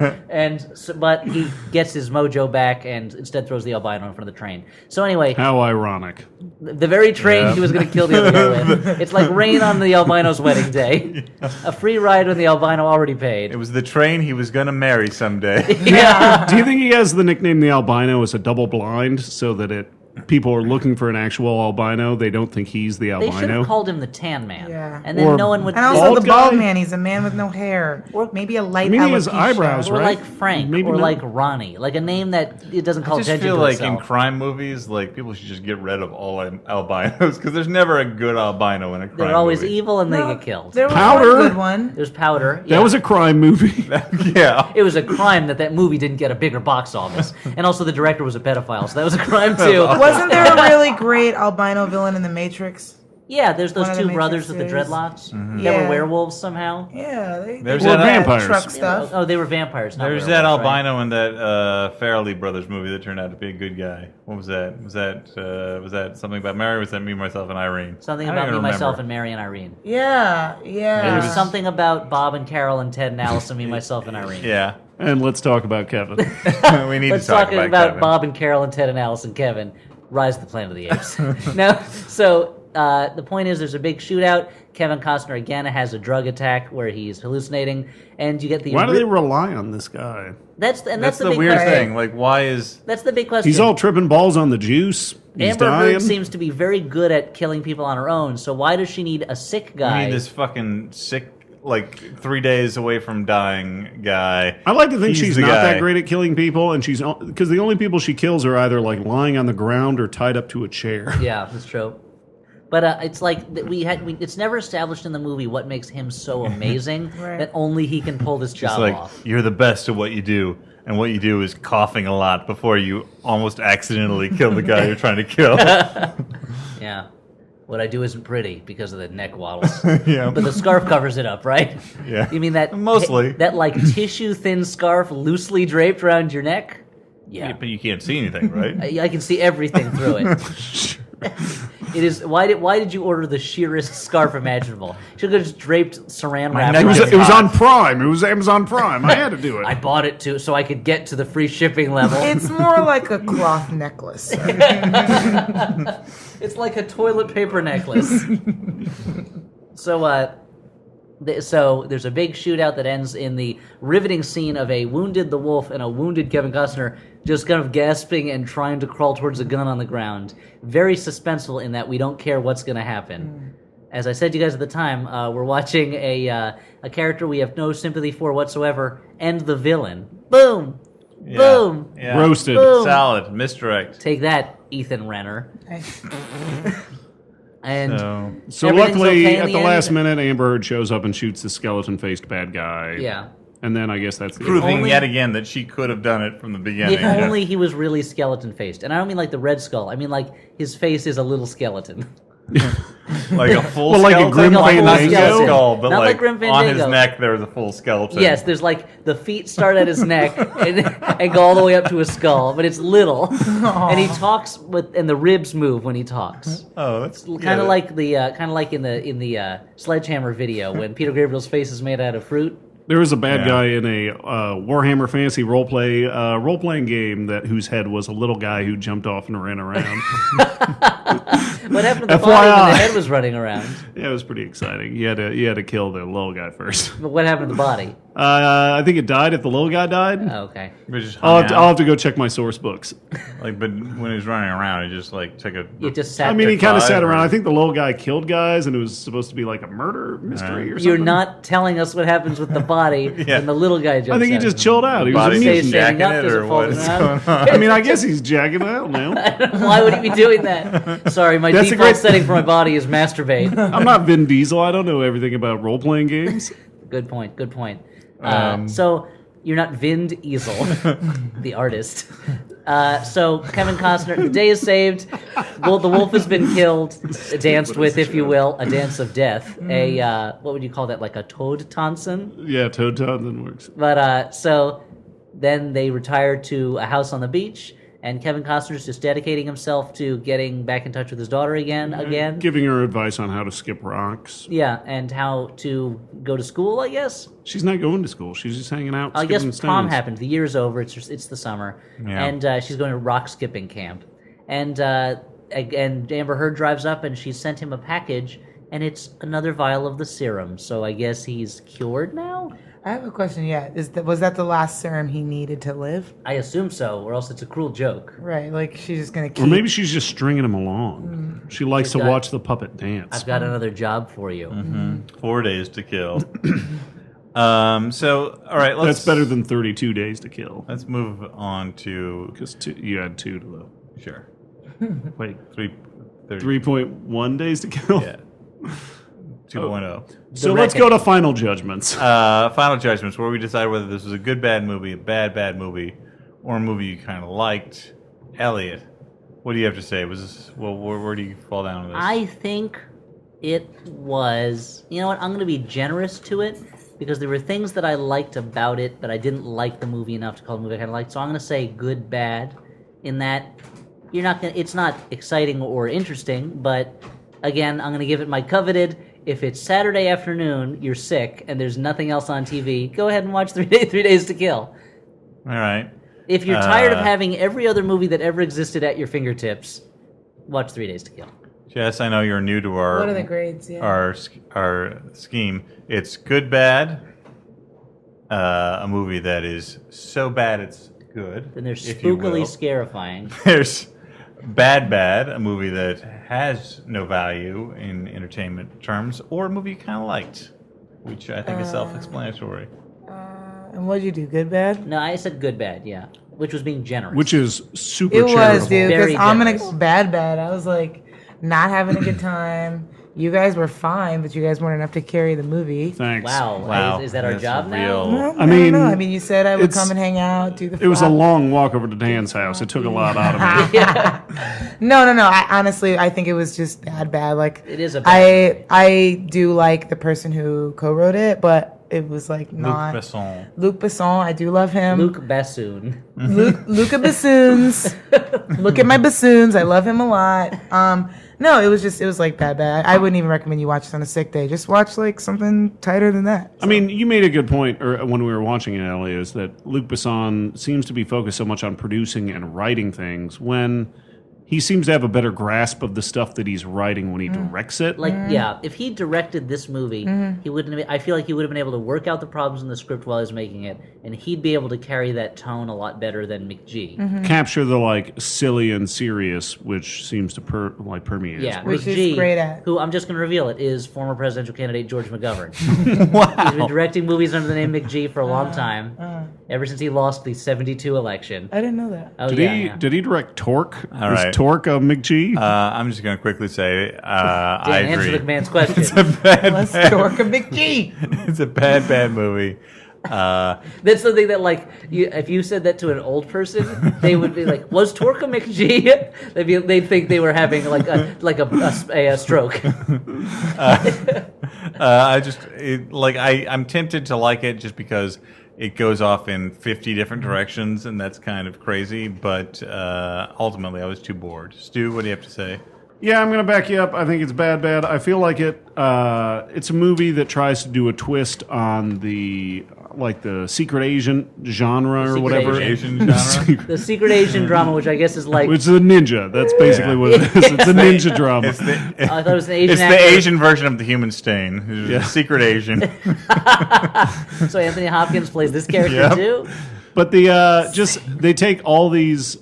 But he gets his mojo back and instead throws the albino in front of the train. So anyway, How ironic. the very train Yeah. he was going to kill the other guy with. It's like rain on the albino's wedding day. A free ride when the albino already paid. It was the train he was going to marry someday. Yeah. Do you think he has the nickname the albino as a double blind so that it people are looking for an actual albino, they don't think he's the They should albino. have called him the Tan Man. Yeah. And then Or- no one would. And also Bald the bald guy? man. He's a man with no hair. Or maybe a light I mean, he has alopecia. eyebrows, Or right? like Frank, Maybe or not. like Ronnie, like a name that it doesn't call I just attention feel to like itself. in crime movies, like people should just get rid of all albinos because there's never a good albino in a crime They're always movie. evil and No, they get killed. There was Powder. one good one. There's Powder. That was a crime movie. Yeah. It was a crime that movie didn't get a bigger box office, and also the director was a pedophile, so that was a crime too. Wasn't there a really great albino villain in The Matrix? Yeah, there's those One of the two brothers with Matrix the series. dreadlocks that Yeah. were werewolves somehow. Yeah, they There's were that vampires. truck stuff. Oh, they were vampires. Not There's that werewolves, right? albino in that Farrelly Brothers movie that turned out to be a good guy. What was that? Was that something about Mary? Or was that Me, Myself, and Irene? Something I don't about me, even myself, remember. and Mary and Irene. Yeah, yeah. There's something about Bob and Carol and Ted and Alice and me, myself, and Irene. Yeah. And let's talk about Kevin. We need Let's to talk talk about Kevin. Bob and Carol and Ted and Alice and Kevin. Rise of the Planet of the Apes. No, so the point is, there's a big shootout. Kevin Costner again has a drug attack where he's hallucinating, and you get the. Why do they rely on this guy? That's That's the the big weird question. thing. Like, why is That's the big question. He's all tripping balls on the juice. He's Amber dying. Heard seems to be very good at killing people on her own. So why does she need a sick I guy? mean this fucking sick, like 3 days away from dying guy? I like to think He's she's the not guy. that great at killing people, and she's because the only people she kills are either like lying on the ground or tied up to a chair. Yeah, that's true. But it's like that it's never established in the movie what makes him so amazing Right. that only he can pull this It's job like off. you're the best at what you do, and what you do is coughing a lot before you almost accidentally kill the guy you're trying to kill. Yeah. What I do isn't pretty because of the neck waddles. Yeah. But the scarf covers it up, right? Yeah. You mean that Mostly. that like tissue thin scarf loosely draped around your neck? Yeah. But you can't see anything, right? I can see everything through it. It is why did you order the sheerest scarf imaginable? You should have just draped saran wrap. neck It was, around it was your on Prime. It was Amazon Prime. I had to do I it. bought it too so I could get to the free shipping level. It's more like a cloth necklace. It's like a toilet paper necklace. So there's a big shootout that ends in the riveting scene of a wounded the wolf and a wounded Kevin Costner just kind of gasping and trying to crawl towards a gun on the ground. Very suspenseful in that we don't care what's going to happen. As I said to you guys at the time, we're watching a character we have no sympathy for whatsoever end the villain. Boom! Yeah. Boom! Yeah. Roasted. Boom. Salad. Misdirect. Take that, Ethan Renner. And So everything's luckily, okay in at the the end? last minute, Amber Heard shows up and shoots the skeleton-faced bad guy. yeah. And then I guess that's the Proving only- yet again that she could have done it from the beginning. If only he was really skeleton faced. And I don't mean like the Red Skull. I mean like his face is a little skeleton. Like a full Well, like a skeleton. Grim Like a full Not just a skeleton. skull, but Not like like Grim on his Fandango. neck there was a full skeleton. Yes, there's like the feet start at his neck and go all the way up to his skull, but it's little. And he talks and the ribs move when he talks. Oh, that's Kind of like in the Sledgehammer video when Peter Gabriel's face is made out of fruit. There was a bad Yeah. guy in a Warhammer Fantasy role-playing game whose head was a little guy who jumped off and ran around. What happened to the body when FYI. the head was running around? Yeah, it was pretty exciting. You had to kill the little guy first. But what happened to the body? I think it died if the little guy died. Oh, okay. We just I'll hung have, to, out. I'll have to go check my source books. Like, but when he was running around, he just like took a. You just sat I mean, there. he kind of five sat around. or- I think the little guy killed guys, and it was supposed to be like a murder mystery or something. You're not telling us what happens with the body Yeah. when the little guy jumps I think he out. just chilled out. He was a Body Stays mutant. standing jacking up, it, does or it fall what is down? going on? I mean, I guess he's jacking out now. Why would he be doing that? Sorry, my That's a default great- setting for my body is masturbate. I'm not Vin Diesel. I don't know everything about role-playing games. Good point. Good point. So you're not Vin Diesel, the artist. So Kevin Costner, the day is saved. Well, the wolf has been killed, danced with, if you will, a dance of death. A what would you call that? Like a Toad Tonson. Yeah, Toad Townsend works. But so then they retire to a house on the beach, and Kevin Costner's just dedicating himself to getting back in touch with his daughter again. Giving her advice on how to skip rocks. Yeah, and how to go to school, I guess. She's not going to school. She's just hanging out. I guess skipping prom stones. happened. The year's over. It's the summer, Yeah. and she's going to rock skipping camp. And Amber Heard drives up, and she sent him a package and it's another vial of the serum. So I guess he's cured now. I have a question. Yeah, was that the last serum he needed to live? I assume so, or else it's a cruel joke. Right, like she's just gonna keep. Or maybe she's just stringing him along. She likes to got- watch the puppet dance. I've got another job for you. 4 days to kill. So, all right, let's. That's better than 32 days to kill. Let's move on to Because you had 2 to the. sure Wait, 30. 3.1 days to kill? Yeah. 2.0. So let's go to final judgments. Final judgments, where we decide whether this was a good bad movie, a bad movie, or a movie you kind of liked. Elliot, what do you have to say? Was this, well, where do you fall down on this? I think it was. You know what? I'm going to be generous to it because there were things that I liked about it, but I didn't like the movie enough to call it a movie I kind of liked. So I'm going to say good bad. In that, you're not going. It's not exciting or interesting, but again, I'm going to give it my coveted. If it's Saturday afternoon, you're sick, and there's nothing else on TV, go ahead and watch 3 Days to Kill. All right. If you're tired of having every other movie that ever existed at your fingertips, watch 3 Days to Kill. Jess, I know you're new to our What are the grades? Yeah. our scheme. It's good bad, a movie that is so bad it's good. Then they're if you will. spookily scarifying. There's Bad, a movie that has no value in entertainment terms, or a movie you kind of liked, which I think is self-explanatory. And what'd you do? Good, bad? No, I said good bad, yeah. Which was being generous. Which is super It was, charitable. dude. Because Very I'm gonna generous. go bad. I was like, not having a good time. You guys were fine, but you guys weren't enough to carry the movie. Thanks. Wow. Is that our That's job real. now? Well, I mean, don't know. I mean, you said I would it's- come and hang out, do the. It was a flop. long walk over to Dan's house. It took a lot out of me. No. I honestly, I think it was just bad. Like It is a bad I do like the person who co-wrote it, but it was like Luc not Besson. Luc Besson. I do love him. Luke Bassoon. Luca bassoons. Look at my bassoons. I love him a lot. No, it was like bad. I wouldn't even recommend you watch this on a sick day. Just watch like something tighter than that. I mean, you made a good point when we were watching it, Ellie, is that Luc Besson seems to be focused so much on producing and writing things when he seems to have a better grasp of the stuff that he's writing when he directs it. Like, yeah, if he directed this movie, he wouldn't have, I feel like he would have been able to work out the problems in the script while he was making it, and he'd be able to carry that tone a lot better than McG. Capture the like silly and serious, which seems to permeate. Yeah, Which McG, he's great at. who I'm just going to reveal it, is former presidential candidate George McGovern. He's been directing movies under the name McG for a long time, ever since he lost the 72 election. I didn't know that. Oh, Did he direct Torque? All Is right. Torque a McG? I'm just going to quickly say I Dan, answer agree. the man's question. It's a bad, Let's talk a big G. it's a bad movie. That's something that, like, if you said that to an old person, they would be like, "Was Torque a McG?" They'd think they were having a stroke. I'm tempted to like it just because it goes off in 50 different directions, and that's kind of crazy. But ultimately, I was too bored. Stu, what do you have to say? Yeah, I'm going to back you up. I think it's bad. I feel like it's a movie that tries to do a twist on the secret agent genre or Secret whatever. Asian genre? The secret Asian drama, which I guess is like, Which is a ninja. That's basically Yeah. what it is. It's a ninja drama. It's the, I thought it was an Asian it's the actor. Asian version of the Human Stain. It's Yeah. a secret Asian. So Anthony Hopkins plays this character Yep. too. But they take all these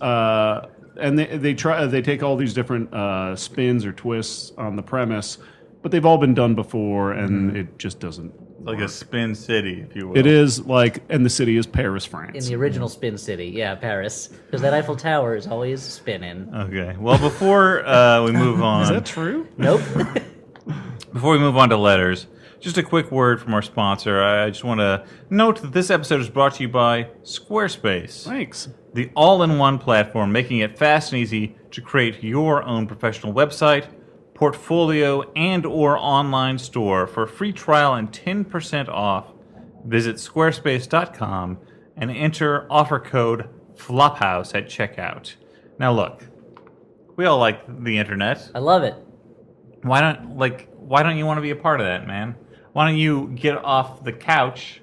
and they take all these different spins or twists on the premise, but they've all been done before, and it just doesn't. Like a spin city, if you will. It is like, and the city is Paris, In France. the original Spin City, yeah, Paris, because that Eiffel Tower is always spinning. Okay. Well, before we move on, Is that true? Nope. before we move on to letters, just a quick word from our sponsor. I just want to note that this episode is brought to you by Squarespace, Thanks. the all-in-one platform making it fast and easy to create your own professional website, portfolio, and or online store. For a free trial and 10% off, visit squarespace.com and enter offer code FLOPHOUSE at checkout. Now look, we all like the internet. I love it. Why don't you want to be a part of that, man? Why don't you get off the couch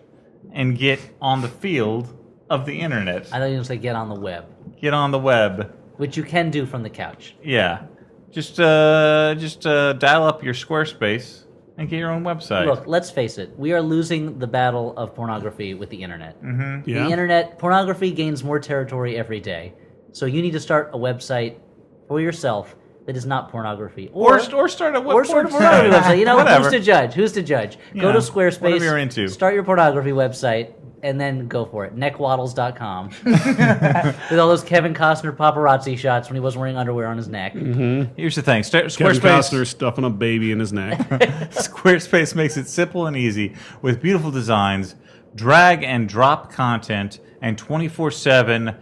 and get on the field of the internet? I thought you were going to say get on the web, Get on the web. which you can do from the couch. Yeah. Just dial up your Squarespace and get your own website. Look, let's face it. We are losing the battle of pornography with the internet. Yeah. The internet, pornography gains more territory every day. So you need to start a website for yourself that is not pornography. Or start a Or start a pornography website. You know, Whatever. who's to judge? Who's to judge? Go to Yeah, Squarespace. whatever you're into. Start your pornography website, and then go for it. Neckwaddles.com. With all those Kevin Costner paparazzi shots when he wasn't wearing underwear on his neck. Here's the thing. Kevin Costner stuffing a baby in his neck. Squarespace makes it simple and easy with beautiful designs, drag and drop content, and 24/7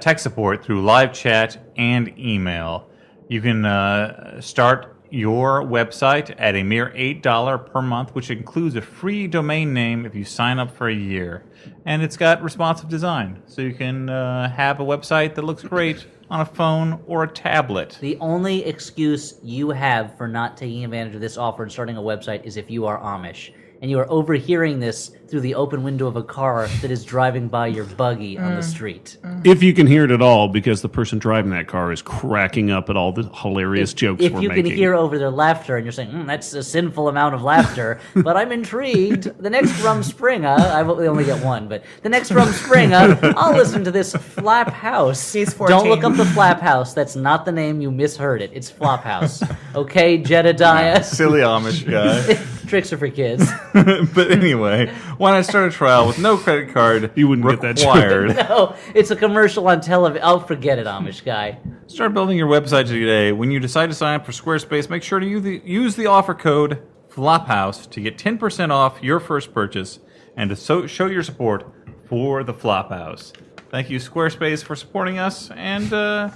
tech support through live chat and email. You can start your website at a mere $8 per month, which includes a free domain name if you sign up for a year. And it's got responsive design, so you can have a website that looks great on a phone or a tablet. The only excuse you have for not taking advantage of this offer and starting a website is if you are Amish. And you are overhearing this through the open window of a car that is driving by your buggy on the street. If you can hear it at all, because the person driving that car is cracking up at all the hilarious jokes If we're you making. can hear over their laughter and you're saying, that's a sinful amount of laughter, but I'm intrigued. The next Rumspringa, I only get one, but the next Rumspringa, I'll listen to this Flap House. He's 14. Don't look up the Flap House. That's not the name. You misheard it. It's Flop House. Okay, Jedediah? Silly Amish guy. Tricks are for kids. But anyway, why not start a trial with no credit card You wouldn't get that joke. required? No, it's a commercial on television. Oh, forget it, Amish guy. Start building your website today. When you decide to sign up for Squarespace, make sure to use the offer code FLOPHOUSE to get 10% off your first purchase and to show your support for the Flophouse. Thank you, Squarespace, for supporting us, and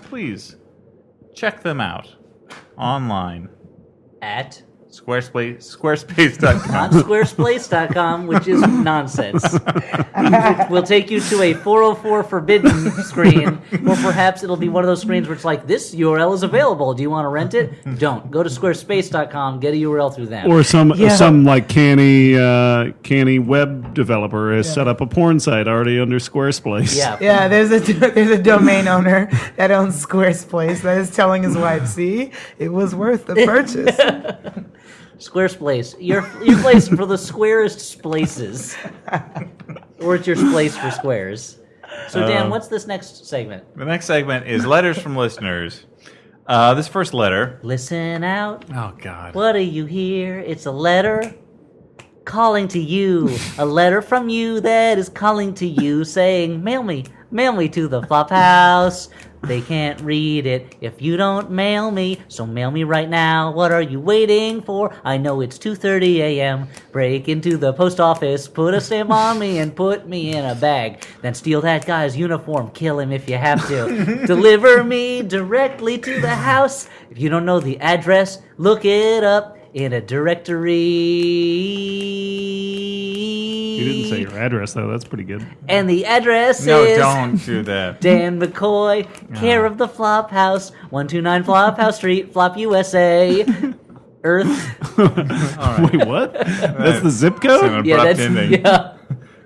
please check them out online. At Squarespace.com. not squarespace.com, which is nonsense. We'll take you to a 404 forbidden screen, or perhaps it'll be one of those screens where it's like, this URL is available. Do you want to rent it? Don't. Go to squarespace.com, get a URL through them. Or some Yeah. like canny web developer has set up a porn site already under Squarespace. Yeah. Yeah, there's a domain owner that owns Squarespace that is telling his wife, see, it was worth the purchase. Squarespace. Your place for the squarest places. Or it's your place for squares. So, Dan, what's this next segment? The next segment is letters from listeners. This first letter. Listen out. Oh, God. What do you hear? It's a letter calling to you. A letter from you that is calling to you saying, mail me to the Flop House. They can't read it if you don't mail me, so mail me right now. What are you waiting for? I know it's 2:30 a.m. Break into the post office, put a stamp on me, and put me in a bag. Then steal that guy's uniform, kill him if you have to. Deliver me directly to the house. If you don't know the address, look it up in a directory. You didn't say your address, though. That's pretty good. And the address No, is... don't do that. Dan McCoy, care of the Flop House, 129 Flop House Street, Flop, USA. Earth. Wait, what? That's the zip code? An Yeah, abrupt that's... ending. Yeah.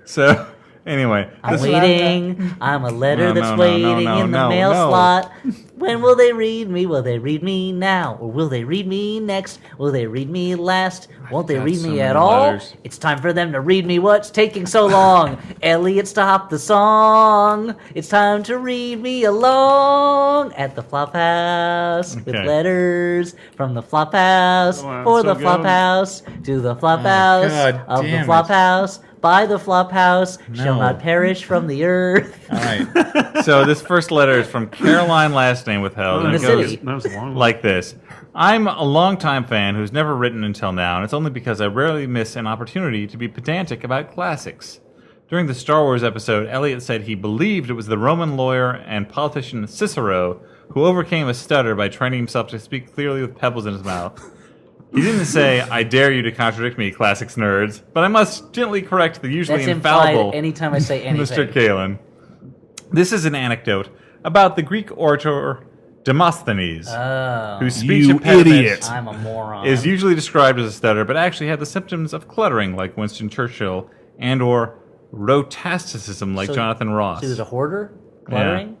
So, anyway. I'm this- waiting. I'm a letter No, that's no, no, waiting no, in the no, mail no. slot. When will they read me? Will they read me now? Or will they read me next? Will they read me last? Won't they got read so me many at all? letters. It's time for them to read me. What's taking so long? Elliot, stop the song. It's time to read me along at the Flop House with Okay. letters from the Flop House Wow, for so the Flop good. House to the Flop House God of the damn Flop it. House. By the Flop House shall No. not perish from the earth. All right. So this first letter is from Caroline, last name withheld. In and the it goes city. That was a long one. like this. I'm a longtime fan who's never written until now, and it's only because I rarely miss an opportunity to be pedantic about classics. During the Star Wars episode, Elliot said he believed it was the Roman lawyer and politician Cicero who overcame a stutter by training himself to speak clearly with pebbles in his mouth. He didn't say, I dare you to contradict me, classics nerds, but I must gently correct the usually That's implied infallible anytime I say anything. Mr. Kalin. This is an anecdote about the Greek orator Demosthenes, Oh, whose speech You impediment idiot. I'm a moron. is usually described as a stutter, but actually had the symptoms of cluttering like Winston Churchill and or rotasticism like So- Jonathan Ross. So he was a hoarder? Cluttering?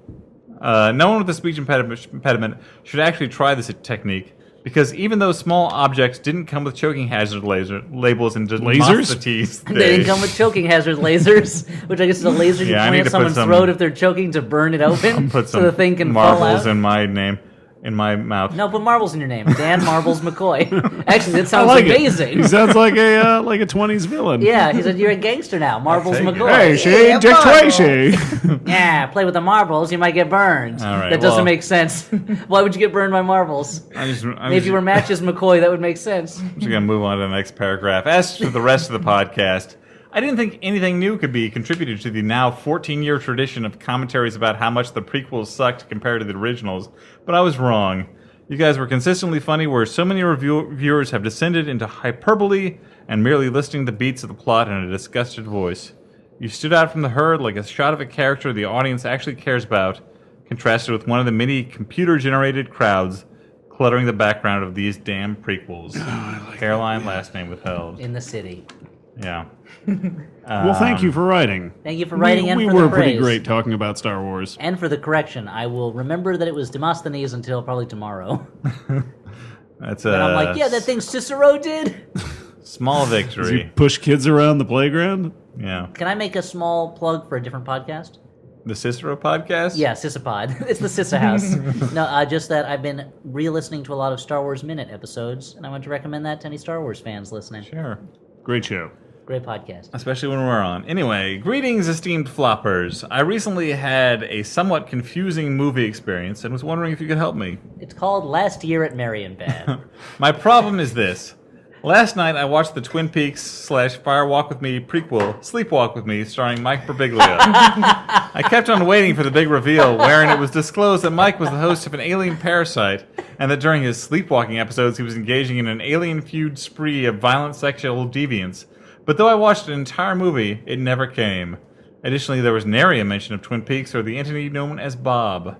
No one with a speech impediment should actually try this technique, because even though small objects didn't come with choking hazard labels in Demosthenes' They day. didn't come with choking hazard lasers, which I guess is a laser you Yeah, I point need at to put someone's some- throat if they're choking to burn it open, Put so some the thing can fall marbles out. in my name, in my mouth. No, put marbles in your name. Dan Marbles McCoy. Actually, that I sounds like amazing. it. He sounds like a 20s villain. Yeah, he said, you're a gangster now. Marbles take it. McCoy. Hey, Shane, Dick Marvel. Tracy. Yeah, play with the marbles, you might get burned. All right, that doesn't well- make sense. Why would you get burned by marbles? I'm If you were Matches McCoy, that would make sense. just going to move on to the next paragraph. As for the rest of the podcast, I didn't think anything new could be contributed to the now 14-year tradition of commentaries about how much the prequels sucked compared to the originals, but I was wrong. You guys were consistently funny, where so many reviewers have descended into hyperbole and merely listing the beats of the plot in a disgusted voice. You stood out from the herd like a shot of a character the audience actually cares about, contrasted with one of the many computer-generated crowds cluttering the background of these damn prequels. Caroline, last name withheld. In the city. Yeah. Well, thank you for writing. Thank you for writing we, and we for were the pretty praise. great talking about Star Wars. And for the correction. I will remember that it was Demosthenes until probably tomorrow. That's And I'm like, yeah, that thing Cicero did. small As you victory. push kids around the playground. Yeah. Can I make a small plug for a different podcast? The Cicero podcast? Yeah, Sissapod. It's the Sissa House. No, just that I've been re-listening to a lot of Star Wars Minute episodes, and I want to recommend that to any Star Wars fans listening. Sure. Great show. Great podcast. Especially when we're on. Anyway, greetings, esteemed floppers. I recently had a somewhat confusing movie experience and was wondering if you could help me. It's called Last Year at Marienbad. My problem is this. Last night I watched the Twin Peaks / Fire Walk With Me prequel, Sleepwalk With Me, starring Mike Birbiglia. I kept on waiting for the big reveal, wherein it was disclosed that Mike was the host of an alien parasite, and that during his sleepwalking episodes he was engaging in an alien-fueled spree of violent sexual deviance. But though I watched an entire movie, it never came. Additionally, there was nary a mention of Twin Peaks or the entity known as Bob.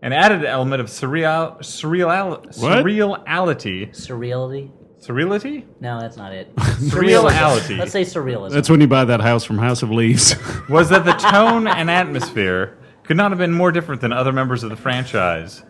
An added element of surreality. Surreality? Surreality? No, that's not it. Surreality. Let's say surrealism. That's when you buy that house from House of Leaves. Was that the tone and atmosphere could not have been more different than other members of the franchise.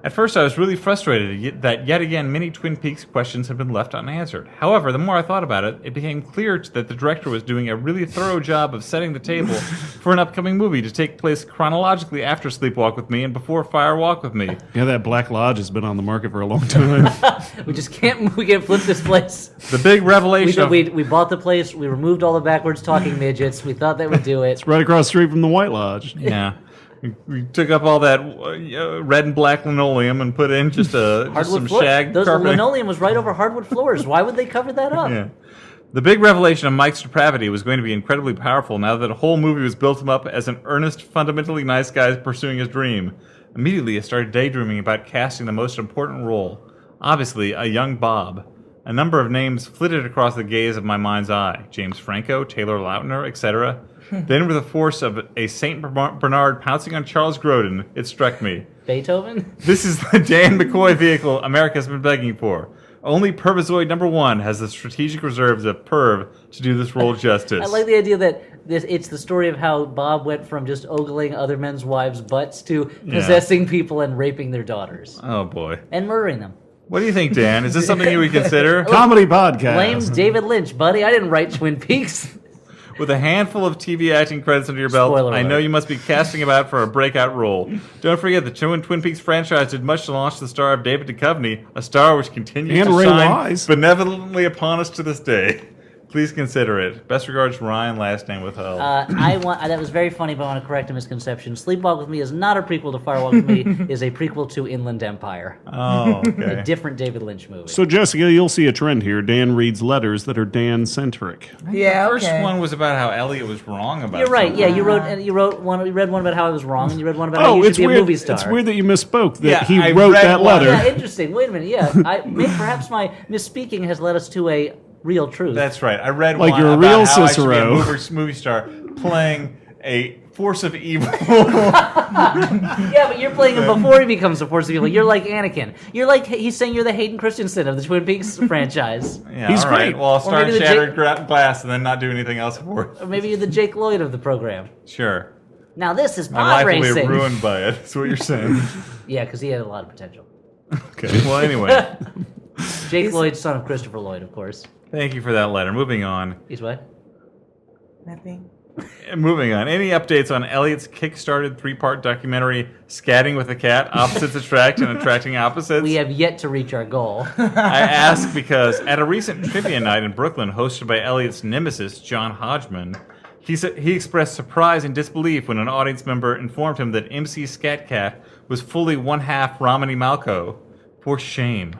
At first, I was really frustrated that yet again many Twin Peaks questions had been left unanswered. However, the more I thought about it, it became clear that the director was doing a really thorough job of setting the table for an upcoming movie to take place chronologically after Sleepwalk With Me and before Fire Walk With Me. Yeah, that Black Lodge has been on the market for a long time. we can't flip this place. The big revelation We bought the place, we removed all the backwards talking midgets, we thought that would do it. Right across the street from the White Lodge. Yeah. We took up all that red and black linoleum and put in just some floor. shag Those carpeting. linoleum was right over hardwood floors. Why would they cover that up? Yeah. The big revelation of Mike's depravity was going to be incredibly powerful now that the whole movie was built him up as an earnest, fundamentally nice guy pursuing his dream. Immediately, I started daydreaming about casting the most important role. Obviously, a young Bob. A number of names flitted across the gaze of my mind's eye. James Franco, Taylor Lautner, etc. Then, with the force of a St. Bernard pouncing on Charles Grodin, it struck me. Beethoven? This is the Dan McCoy vehicle America's been begging for. Only Pervisoid #1 has the strategic reserves of Perv to do this role justice. I like the idea that it's the story of how Bob went from just ogling other men's wives' butts to possessing people and raping their daughters. Oh, boy. And murdering them. What do you think, Dan? Is this something you would consider? Comedy podcast. Blames David Lynch, buddy. I didn't write Twin Peaks. With a handful of TV acting credits under your belt, Spoiler I know alert. you must be casting about for a breakout role. Don't forget the Twin Peaks franchise did much to launch the star of David Duchovny, a star which continues And to Ray shine Wise. benevolently upon us to this day. Please consider it. Best regards, Ryan, last name withheld. That was very funny, but I want to correct a misconception. Sleepwalk With Me is not a prequel to Firewalk With Me. Is a prequel to Inland Empire, Oh, a okay. different David Lynch movie. So, Jessica, you'll see a trend here. Dan reads letters that are Dan-centric. Yeah, The first okay. one was about how Elliot was wrong about You're right. something. Yeah, you read one about how I was wrong, and you read one about how Oh, you should it's be a weird. movie star. It's weird that you misspoke. That Yeah, he I wrote read that one. letter. Yeah, interesting. Wait a minute. Yeah, perhaps my misspeaking has led us to a real truth. That's right. I read Like one you're a about real how Cicero. I should be a movie star playing a force of evil. Yeah, but you're playing him before he becomes a force of evil. You're like Anakin. He's saying you're the Hayden Christensen of the Twin Peaks franchise. Yeah, He's all right. great. Well, I'll start maybe the Shattered Glass and then not do anything else for it. Or maybe you're the Jake Lloyd of the program. Sure. Now this is My pod life will be racing. ruined by it. That's what you're saying. Yeah, because he had a lot of potential. Okay. Well, anyway, Jake Lloyd, son of Christopher Lloyd, of course. thank you for that letter. Moving on. He's what? Nothing. Moving on. Any updates on Elliot's kickstarted 3-part documentary, Scatting with a Cat, Opposites Attract and Attracting Opposites? We have yet to reach our goal. I ask because at a recent trivia night in Brooklyn hosted by Elliot's nemesis, John Hodgman, he expressed surprise and disbelief when an audience member informed him that MC Scat Cat was fully one-half Romany Malco. For shame.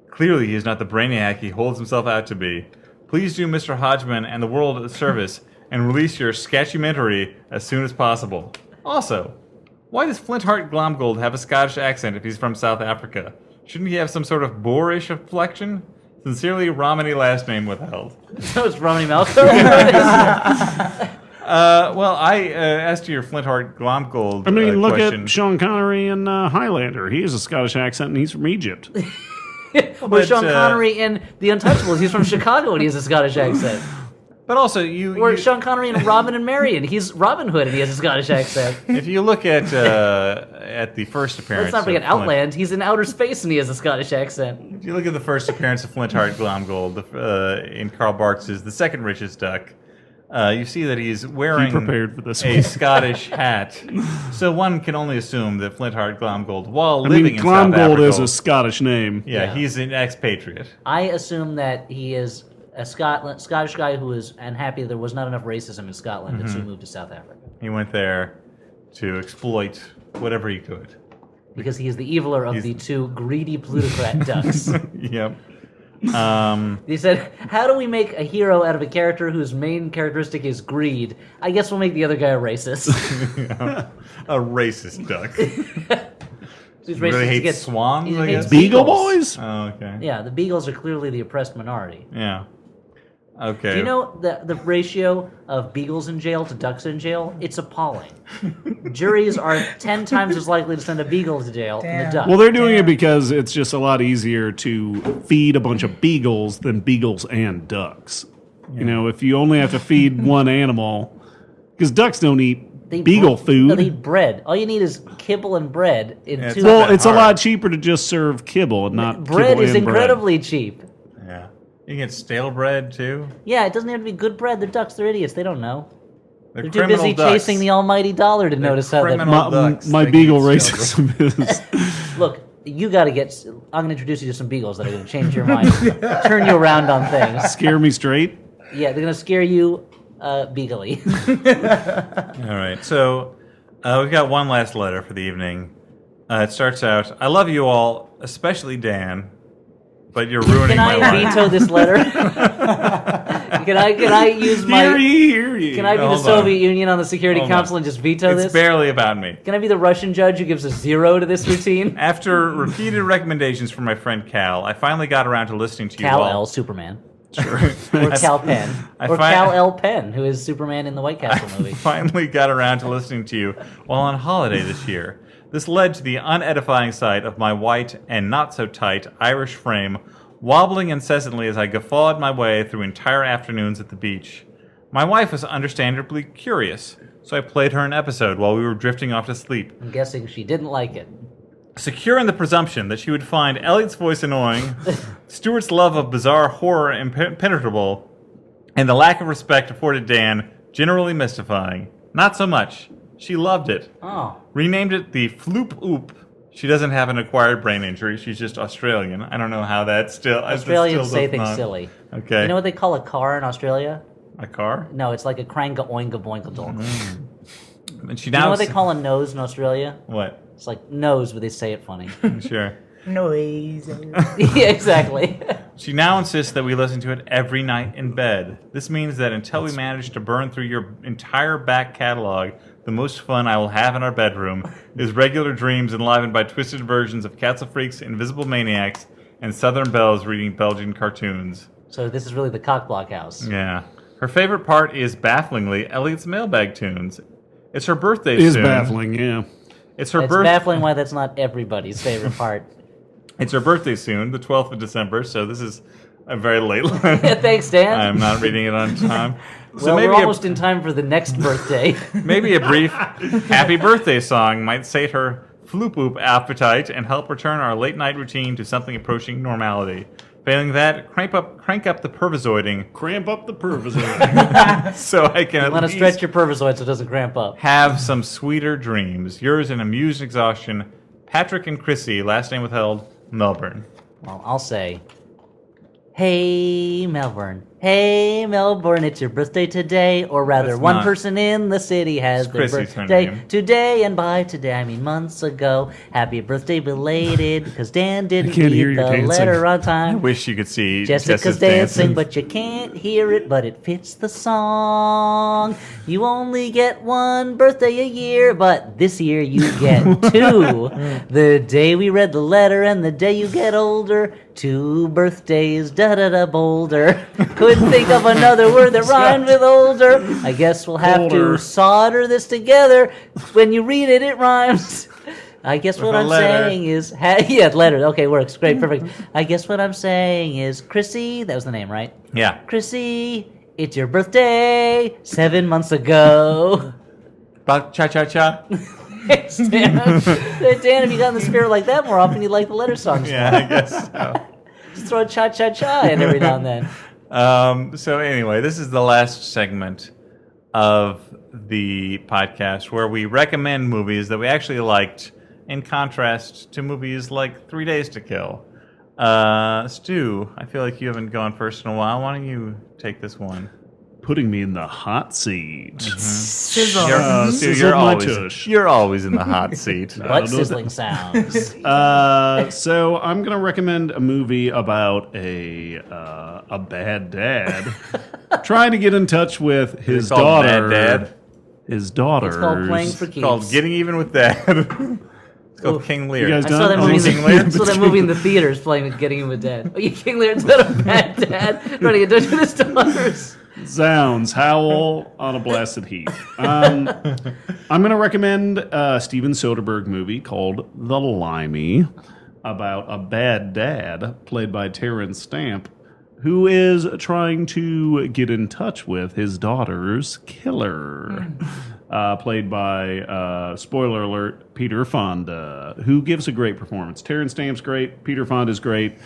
Clearly he is not the brainiac he holds himself out to be. Please do Mr. Hodgman and the world a service and release your sketchumentary as soon as possible. Also, why does Flintheart Glomgold have a Scottish accent if he's from South Africa? Shouldn't he have some sort of boorish inflection? Sincerely, Romany last name withheld. So it's Romany Malco. Well, I asked you your Flintheart Glomgold I mean, look question. at Sean Connery in Highlander. He has a Scottish accent, and he's from Egypt. Or But, Sean Connery in The Untouchables. He's from Chicago and he has a Scottish accent. But also, you Or Sean Connery in Robin and Marion. He's Robin Hood and he has a Scottish accent. if you look at the first appearance, Let's not forget of Flint- Outland. He's in outer space and he has a Scottish accent. If you look at the first appearance of Flintheart Glomgold in Karl Barks's The Second Richest Duck, you see that he's wearing Be prepared for this a one. Scottish hat. So one can only assume that Flintheart Glomgold, while I living mean, in South Glomgold Africa, is a Scottish name. yeah, he's an expatriate. I assume that he is a Scottish guy who is unhappy there was not enough racism in Scotland and so he moved to South Africa. He went there to exploit whatever he could. Because he is the eviler of the two greedy plutocrat ducks. Yep. He said, how do we make a hero out of a character whose main characteristic is greed? I guess we'll make the other guy a racist. A racist duck. He's Really racist hates against- swans, he I hates guess? Beagle beagles. Boys? Oh, okay. Yeah, the beagles are clearly the oppressed minority. Yeah. Okay. Do you know the ratio of beagles in jail to ducks in jail? It's appalling. Juries are 10 times as likely to send a beagle to jail than a Damn. duck. Well, they're doing it because it's just a lot easier to feed a bunch of beagles than beagles and ducks. You know, if you only have to feed one animal, because ducks don't eat They beagle bre- food. No, they eat bread. All you need is kibble and bread. In Yeah, it's two. not well, that it's a hard. lot cheaper to just serve kibble and not bread kibble is and bread. incredibly cheap. Yeah. You can get stale bread too. Yeah, it doesn't have to be good bread. They're ducks. They're idiots. They don't know. They're They're too criminal busy ducks. chasing the almighty dollar to notice how criminal- that. My, ducks, my they beagle can eat stale racism is Look, you got to get. I'm going to introduce you to some beagles that are going to change your mind, turn you around on things. scare me straight. Yeah, they're going to scare you, beagly. All right. So we've got one last letter for the evening. It starts out, I love you all, especially Dan, but you're ruining Can my I life. veto this letter? Can I use my? Hear ye. Can I be the Hold on. Soviet Union on the Security Hold on. Council and just veto It's this? barely about me. Can I be the Russian judge who gives a 0 to this routine? After repeated recommendations from my friend Cal, I finally got around to listening to you Cal all. L. Superman. Sure. Or Cal Penn. I Or fi- Cal L. Penn, who is Superman in the White Castle movie. Finally got around to listening to you while on holiday this year. This led to the unedifying sight of my white and not so tight Irish frame wobbling incessantly as I guffawed my way through entire afternoons at the beach. My wife was understandably curious, so I played her an episode while we were drifting off to sleep, I'm guessing she didn't like it. secure in the presumption that she would find Elliot's voice annoying, Stuart's love of bizarre horror impenetrable, and the lack of respect afforded Dan generally mystifying. Not so much. She loved it. Oh. Renamed it the Floop Oop. She doesn't have an acquired brain injury. She's just Australian. I don't know how that still... Australians still say does things not- silly. Okay. You know what they call a car in Australia? A car? No, it's like a kranga oinga boinga dolk. And she You know now... what they call a nose in Australia? What? It's like nose, but they say it funny. Sure. Noise. Yeah, exactly. She now insists that we listen to it every night in bed. This means that until we manage to burn through your entire back catalog, the most fun I will have in our bedroom is regular dreams enlivened by twisted versions of Castle Freaks, Invisible Maniacs, and Southern Belles reading Belgian cartoons. So this is really the cockblock house. Yeah. Her favorite part is, bafflingly, Elliot's mailbag tunes. It's her birthday It is soon. baffling, yeah. It's her It's birthday. baffling why that's not everybody's favorite part. It's her birthday soon, the 12th of December, so this is a very late letter. Thanks, Dan. I'm not reading it on time. Well, we're almost in time for the next birthday. Maybe a brief happy birthday song might sate her floop-oop appetite and help return our late-night routine to something approaching normality. Failing that, crank up the pervisoiding Cramp up the pervisoid. so I can You at want to least stretch your pervisoid so it doesn't cramp up. have some sweeter dreams. Yours in amused exhaustion, Patrick and Chrissy, last name withheld, Melbourne. Well, I'll say, hey, Melbourne. Hey, Melbourne, it's your birthday today. Or rather, That's one not- person in the city has It's their Chrissy's her birthday name. today. And by today, I mean months ago. Happy birthday belated, because Dan didn't can't hear read your the dancing. letter on I time. wish you could see Jessica's dancing, but you can't hear it, but it fits the song. You only get one birthday a year, but this year you get two. The day we read the letter and the day you get older. 2 birthdays, da-da-da, Boulder. Couldn't think of another word that rhymed with older. I guess we'll have Boulder. to solder this together. When you read it, it rhymes. I guess what a I'm letter. saying is, yeah, letter. Okay, works. Great, perfect. I guess what I'm saying is, Chrissy, that was the name, right? Yeah. Chrissy, it's your birthday 7 months ago. About cha-cha-cha? Dan, Dan, if you got in the spirit like that more often, you'd like the letter songs. Yeah, I guess so. Just throw a cha-cha-cha in every now and then. So anyway, this is the last segment of the podcast where we recommend movies that we actually liked in contrast to movies like 3 Days to Kill. Stu, I feel like you haven't gone first in a while. Why don't you take this one? Putting me in the hot seat. Sizzle. Stu, sizzle my tush. you're always in the hot seat. What don't know sizzling sounds? So I'm gonna recommend a movie about a bad dad trying to get in touch with his It's called daughter. Bad Dad? His daughter. It's called Playing for Keeps. Called Getting Even with Dad. It's called King Lear. You guys I done? saw that Oh, movie. King Lear? I saw that movie in the theaters playing with Getting Him with Dad. Oh, you King Lear instead of Bad Dad trying to get in touch with his daughters. Zounds, Howl on a Blasted Heath. I'm going to recommend a Steven Soderbergh movie called The Limey about a bad dad played by Terrence Stamp who is trying to get in touch with his daughter's killer. Played by, spoiler alert, Peter Fonda, who gives a great performance. Terrence Stamp's great. Peter Fonda's great.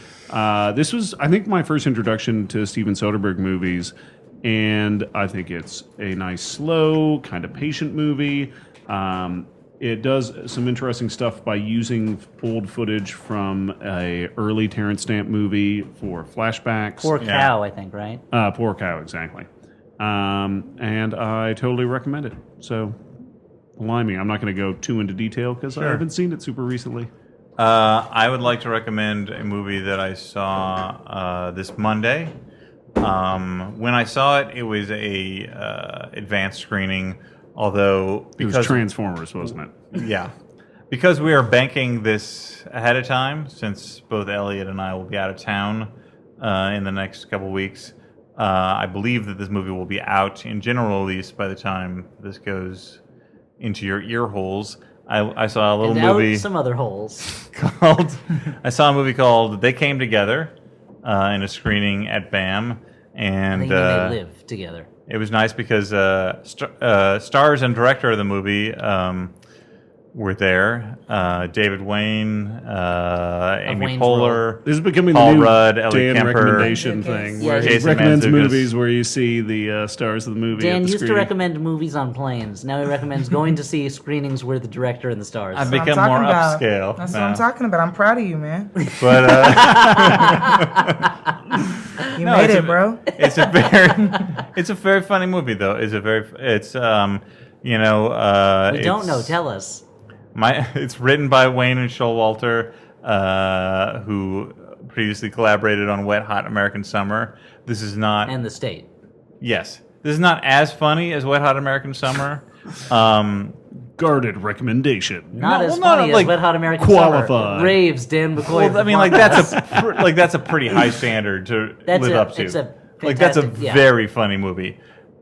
This was, I think, my first introduction to Steven Soderbergh movies, and I think it's a nice, slow, kind of patient movie. It does some interesting stuff by using old footage from a early Terrence Stamp movie for flashbacks. Poor cow, I think, right? Poor Cow, exactly. And I totally recommend it. So, Limey. I'm not going to go too into detail because I haven't seen it super recently. I would like to recommend a movie that I saw this Monday. When I saw it, it was a advanced screening. Although It was because Transformers, wasn't it? yeah, because we are banking this ahead of time, since both Elliot and I will be out of town in the next couple weeks. I believe that this movie will be out in general release by the time this goes into your ear holes. I saw a little And movie out some other holes. called. I saw a movie called "They Came Together" in a screening at BAM, I and think they live together. it was nice because stars and director of the movie were there. David Wayne, Amy Wayne's Poehler. This is becoming Paul the new Rudd, Ellie Dan Kemper. recommendation thing, where Yeah, he Jason recommends Mantzoukas. movies where you see the stars of the movie. at Dan the used to screening. recommend movies on planes. Now he recommends going to see screenings where the director and the stars. I've That's what I'm become more talking about. upscale. That's now. what I'm talking about. I'm proud of you, man. But You No, made it's it, a- bro. it's a very funny movie though. We don't know. Tell us. It's written by Wayne and Showalter, who previously collaborated on Wet Hot American Summer. This is not. And the state. Yes, this is not as funny as Wet Hot American Summer. Guarded recommendation. Not No, as well, no, funny like, as Wet Hot American qualified. Summer. Raves Dan McCoy. Well, I mean, like that's a pretty high standard to That's live a- up to. it's a Like that's a fantastic- yeah. very funny movie.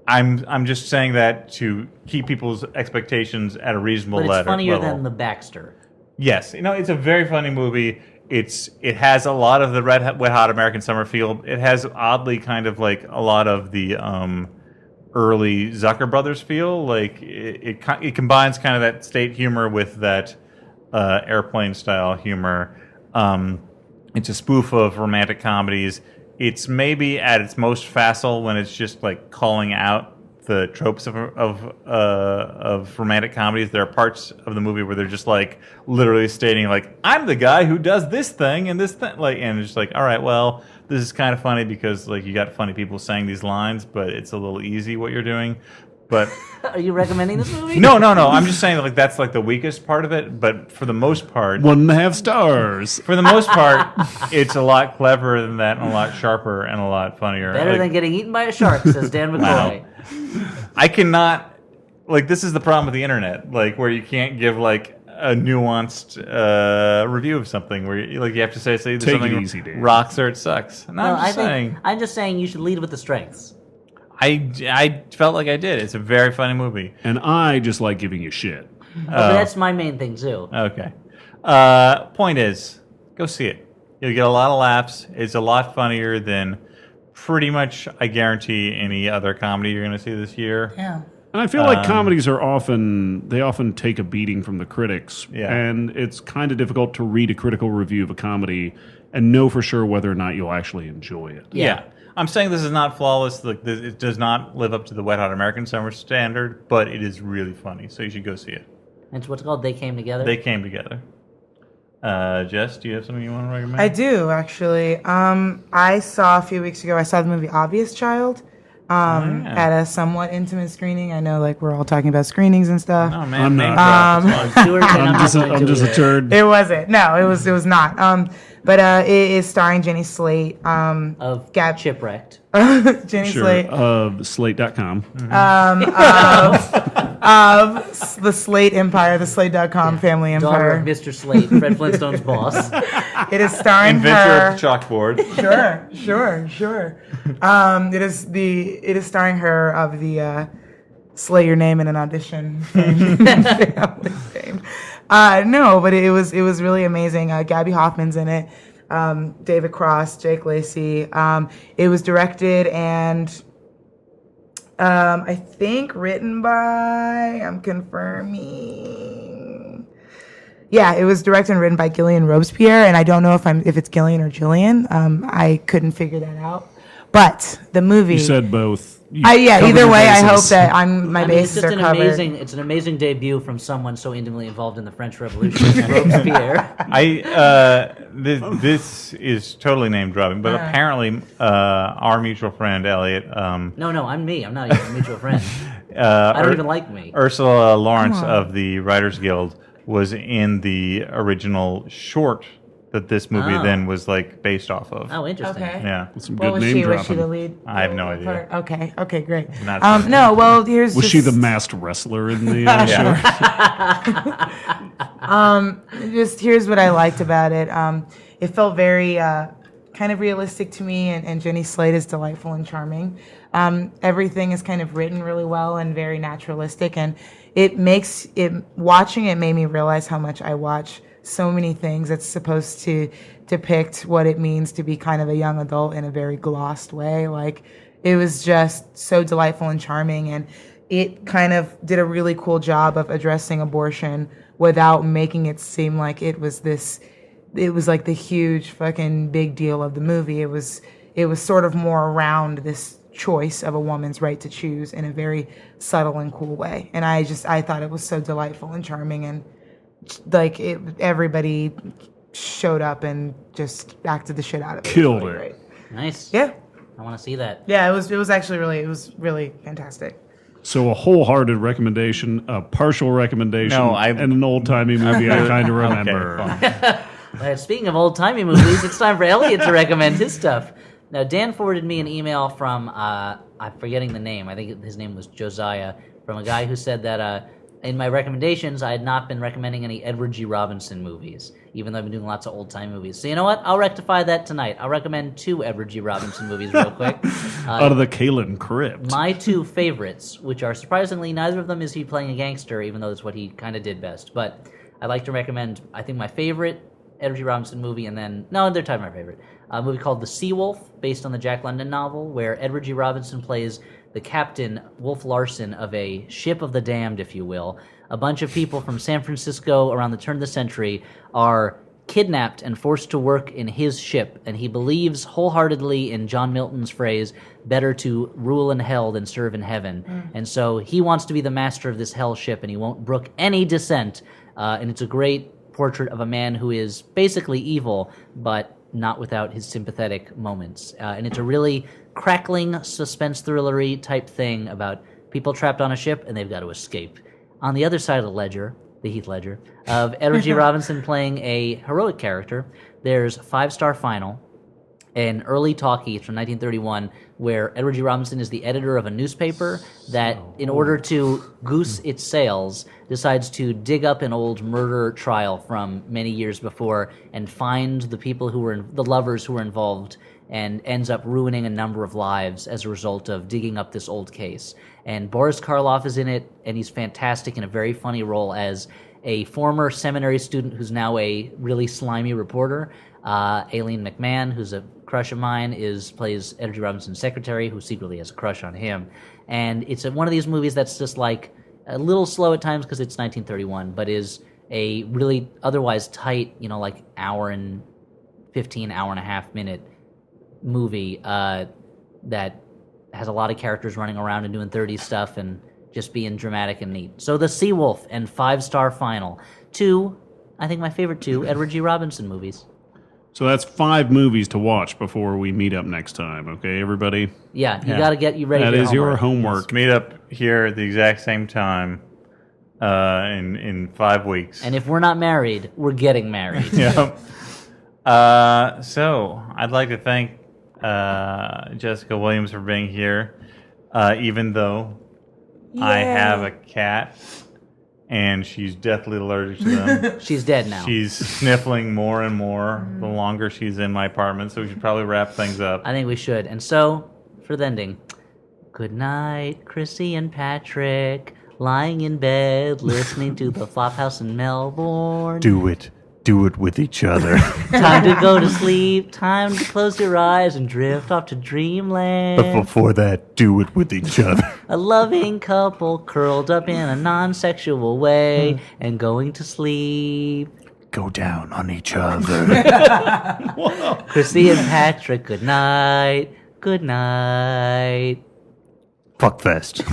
I'm just saying that to keep people's expectations at a reasonable But it's level. funnier than the Baxter. Yes, it's a very funny movie. It has a lot of the Wet Hot American Summer feel. It has oddly kind of like a lot of the early Zucker Brothers feel. Like it combines kind of that state humor with that airplane style humor. It's a spoof of romantic comedies. It's maybe at its most facile when it's just like calling out the tropes of romantic comedies. There are parts of the movie where they're just like literally stating like, I'm the guy who does this thing and this thing, like, and it's just like, all right, well, this is kind of funny because like you got funny people saying these lines, but it's a little easy what you're doing. But Are you recommending this movie? no. I'm just saying like that's like the weakest part of it. But for the most part, 1.5 stars. for the most part, it's a lot cleverer than that, and a lot sharper, and a lot funnier. Better Like, than getting eaten by a shark, says Dan McCoy. I cannot, like, this is the problem with the internet, like, where you can't give, like, a nuanced review of something, where you have to say either Take it something easy, Dan. rocks or it sucks. No, Well, I'm I'm just saying you should lead with the strengths. I felt like I did. It's a very funny movie. And I just like giving you shit. But that's my main thing too. Okay. Point is, go see it. You'll get a lot of laughs. It's a lot funnier than pretty much, I guarantee, any other comedy you're going to see this year. Yeah. And I feel like comedies are often take a beating from the critics. Yeah. And it's kind of difficult to read a critical review of a comedy and know for sure whether or not you'll actually enjoy it. Yeah. I'm saying this is not flawless. Like, it does not live up to the Wet Hot American Summer standard, but it is really funny, so you should go see it. It's what's it called? They Came Together. They came together. Jess, do you have something you want to recommend? I do, actually. I saw a few weeks ago, I saw the movie Obvious Child at a somewhat intimate screening. I know, like, we're all talking about screenings and stuff. Oh, man. I'm name not. drop. It's fine. Stuart said I'm just not going to a turd. It wasn't. No, it was not. But it is starring Jenny Slate. of Gab- Chipwrecked. Jenny Sure. Slate. Of Slate.com. Of the Slate Empire, the Slate.com family Daughter empire. of Mr. Slate, Fred Flintstone's boss. It is starring Inventor her. of the chalkboard. Sure. It is starring her of the Slay Your Name in an Audition family fame. No, but it was really amazing. Gabby Hoffman's in it. David Cross, Jake Lacey. It was directed and I think written by, I'm confirming. Yeah, it was directed and written by Gillian Robespierre, and I don't know if it's Gillian or Gillian. I couldn't figure that out. But the movie. You said both. You Yeah. covered Either your way, I bases. hope that my I mean, it's bases just are an covered. it's an amazing debut from someone so intimately involved in the French Revolution, Robespierre. This is totally name dropping, but apparently our mutual friend Elliot, No, I'm me. I'm not your mutual friend. I don't even like me. Ursula Lawrence of the Writers Guild was in the original short that this movie Oh. then was like based off of. Oh, interesting. Okay. Yeah, Some What good was name she? dropping. Was she the lead? I have no idea. part? Okay, great. Not sure. No, well, here's Was just, she the masked wrestler in the show? just here's what I liked about it. It felt very kind of realistic to me, and Jenny Slate is delightful and charming. Everything is kind of written really well and very naturalistic, and watching it made me realize how much I watch so many things that's supposed to depict what it means to be kind of a young adult in a very glossed way. Like, it was just so delightful and charming, and it kind of did a really cool job of addressing abortion without making it seem like it was like the huge fucking big deal of the movie. It was sort of more around this choice of a woman's right to choose in a very subtle and cool way. And I thought it was so delightful and charming, and like everybody showed up and just acted the shit out of it. Killed really it. great. Nice. Yeah. I want to see that. Yeah, it was actually really fantastic. So a wholehearted recommendation, a partial recommendation, No, and an old-timey movie I kind of Okay, remember. fine. Speaking of old-timey movies, it's time for Elliot to recommend his stuff. Now, Dan forwarded me an email from, I'm forgetting the name, I think his name was Josiah, from a guy who said that in my recommendations, I had not been recommending any Edward G. Robinson movies, even though I've been doing lots of old-time movies. So you know what? I'll rectify that tonight. I'll recommend 2 Edward G. Robinson movies real quick. Out of the Kalen Crypt. My 2 favorites, which are surprisingly, neither of them is he playing a gangster, even though that's what he kind of did best. But I'd like to recommend, I think my favorite Edward G. Robinson movie, and then they're tied my favorite. A movie called The Sea Wolf, based on the Jack London novel, where Edward G. Robinson plays the captain, Wolf Larson, of a ship of the damned, if you will. A bunch of people from San Francisco around the turn of the century are kidnapped and forced to work in his ship, and he believes wholeheartedly in John Milton's phrase, better to rule in hell than serve in heaven. And so he wants to be the master of this hell ship, and he won't brook any dissent. And it's a great portrait of a man who is basically evil, but not without his sympathetic moments. And it's a really crackling, suspense thrillery type thing about people trapped on a ship and they've got to escape. On the other side of the ledger, the Heath Ledger, of Edward G. Robinson playing a heroic character, there's Five Star Final, an early talkie from 1931, where Edward G. Robinson is the editor of a newspaper that, in order to goose its sales, decides to dig up an old murder trial from many years before and find the people who were the lovers who were involved, and ends up ruining a number of lives as a result of digging up this old case. And Boris Karloff is in it, and he's fantastic in a very funny role as a former seminary student who's now a really slimy reporter. Aileen McMahon, who's a crush of mine, plays Edward G. Robinson's secretary, who secretly has a crush on him. And it's one of these movies that's just like a little slow at times because it's 1931, but is a really otherwise tight, like hour and 15, hour and a half minute movie that has a lot of characters running around and doing 30s stuff and just being dramatic and neat. So The Sea Wolf and Five Star Final. I think my favorite two Edward G. Robinson movies. So that's 5 movies to watch before we meet up next time, okay, everybody? Yeah, you got to get you ready That for is your homework. Let's meet up here at the exact same time in 5 weeks. And if we're not married, we're getting married. Yep. So I'd like to thank Jessica Williams for being here, even though I have a cat and she's deathly allergic to them. She's dead now. She's sniffling more and more the longer she's in my apartment, so we should probably wrap things up. I think we should. And so, for the ending, good night, Chrissy and Patrick, lying in bed, listening to the Flophouse in Melbourne. Do it with each other. Time to go to sleep, time to close your eyes and drift off to dreamland. But before that, do it with each other. A loving couple curled up in a non-sexual way and going to sleep. Go down on each other. Chrissy and Patrick, good night. Good night. Fuckfest.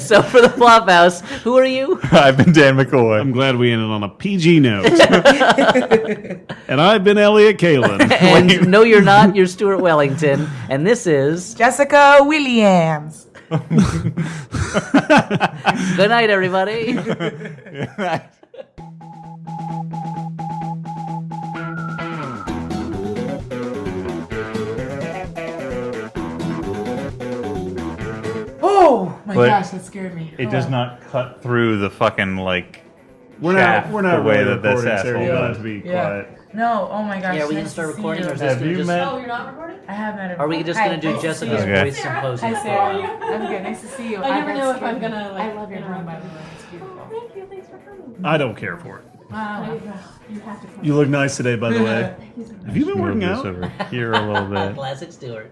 So for the Flophouse, who are you? I've been Dan McCoy. I'm glad we ended on a PG note. And I've been Elliot Kalin. And no, you're not. You're Stuart Wellington. And this is... Jessica Williams. Good night, everybody. Oh my But gosh, that scared me. It does not cut through the fucking, We're chaff not the way really that this recording, asshole Sarah. You don't does. have to be Yeah. quiet. No, oh my gosh. Yeah, are we going to nice start see recording? you. Or is this Have gonna you just... met? Oh, you're not recording? I have met her. Are we just Hi. going to do Jessica's Okay. voice symposium? Hi, Sarah. I'm good. Nice to see you. I never got know if scared. I'm gonna, like, I love your interrupt room, by the you. way. It's beautiful. Thank you. Thanks for coming. I don't care for it. Wow. You have to come. You look nice today, by the way. Have you been Move working this out? over here a little bit. Classic Stuart.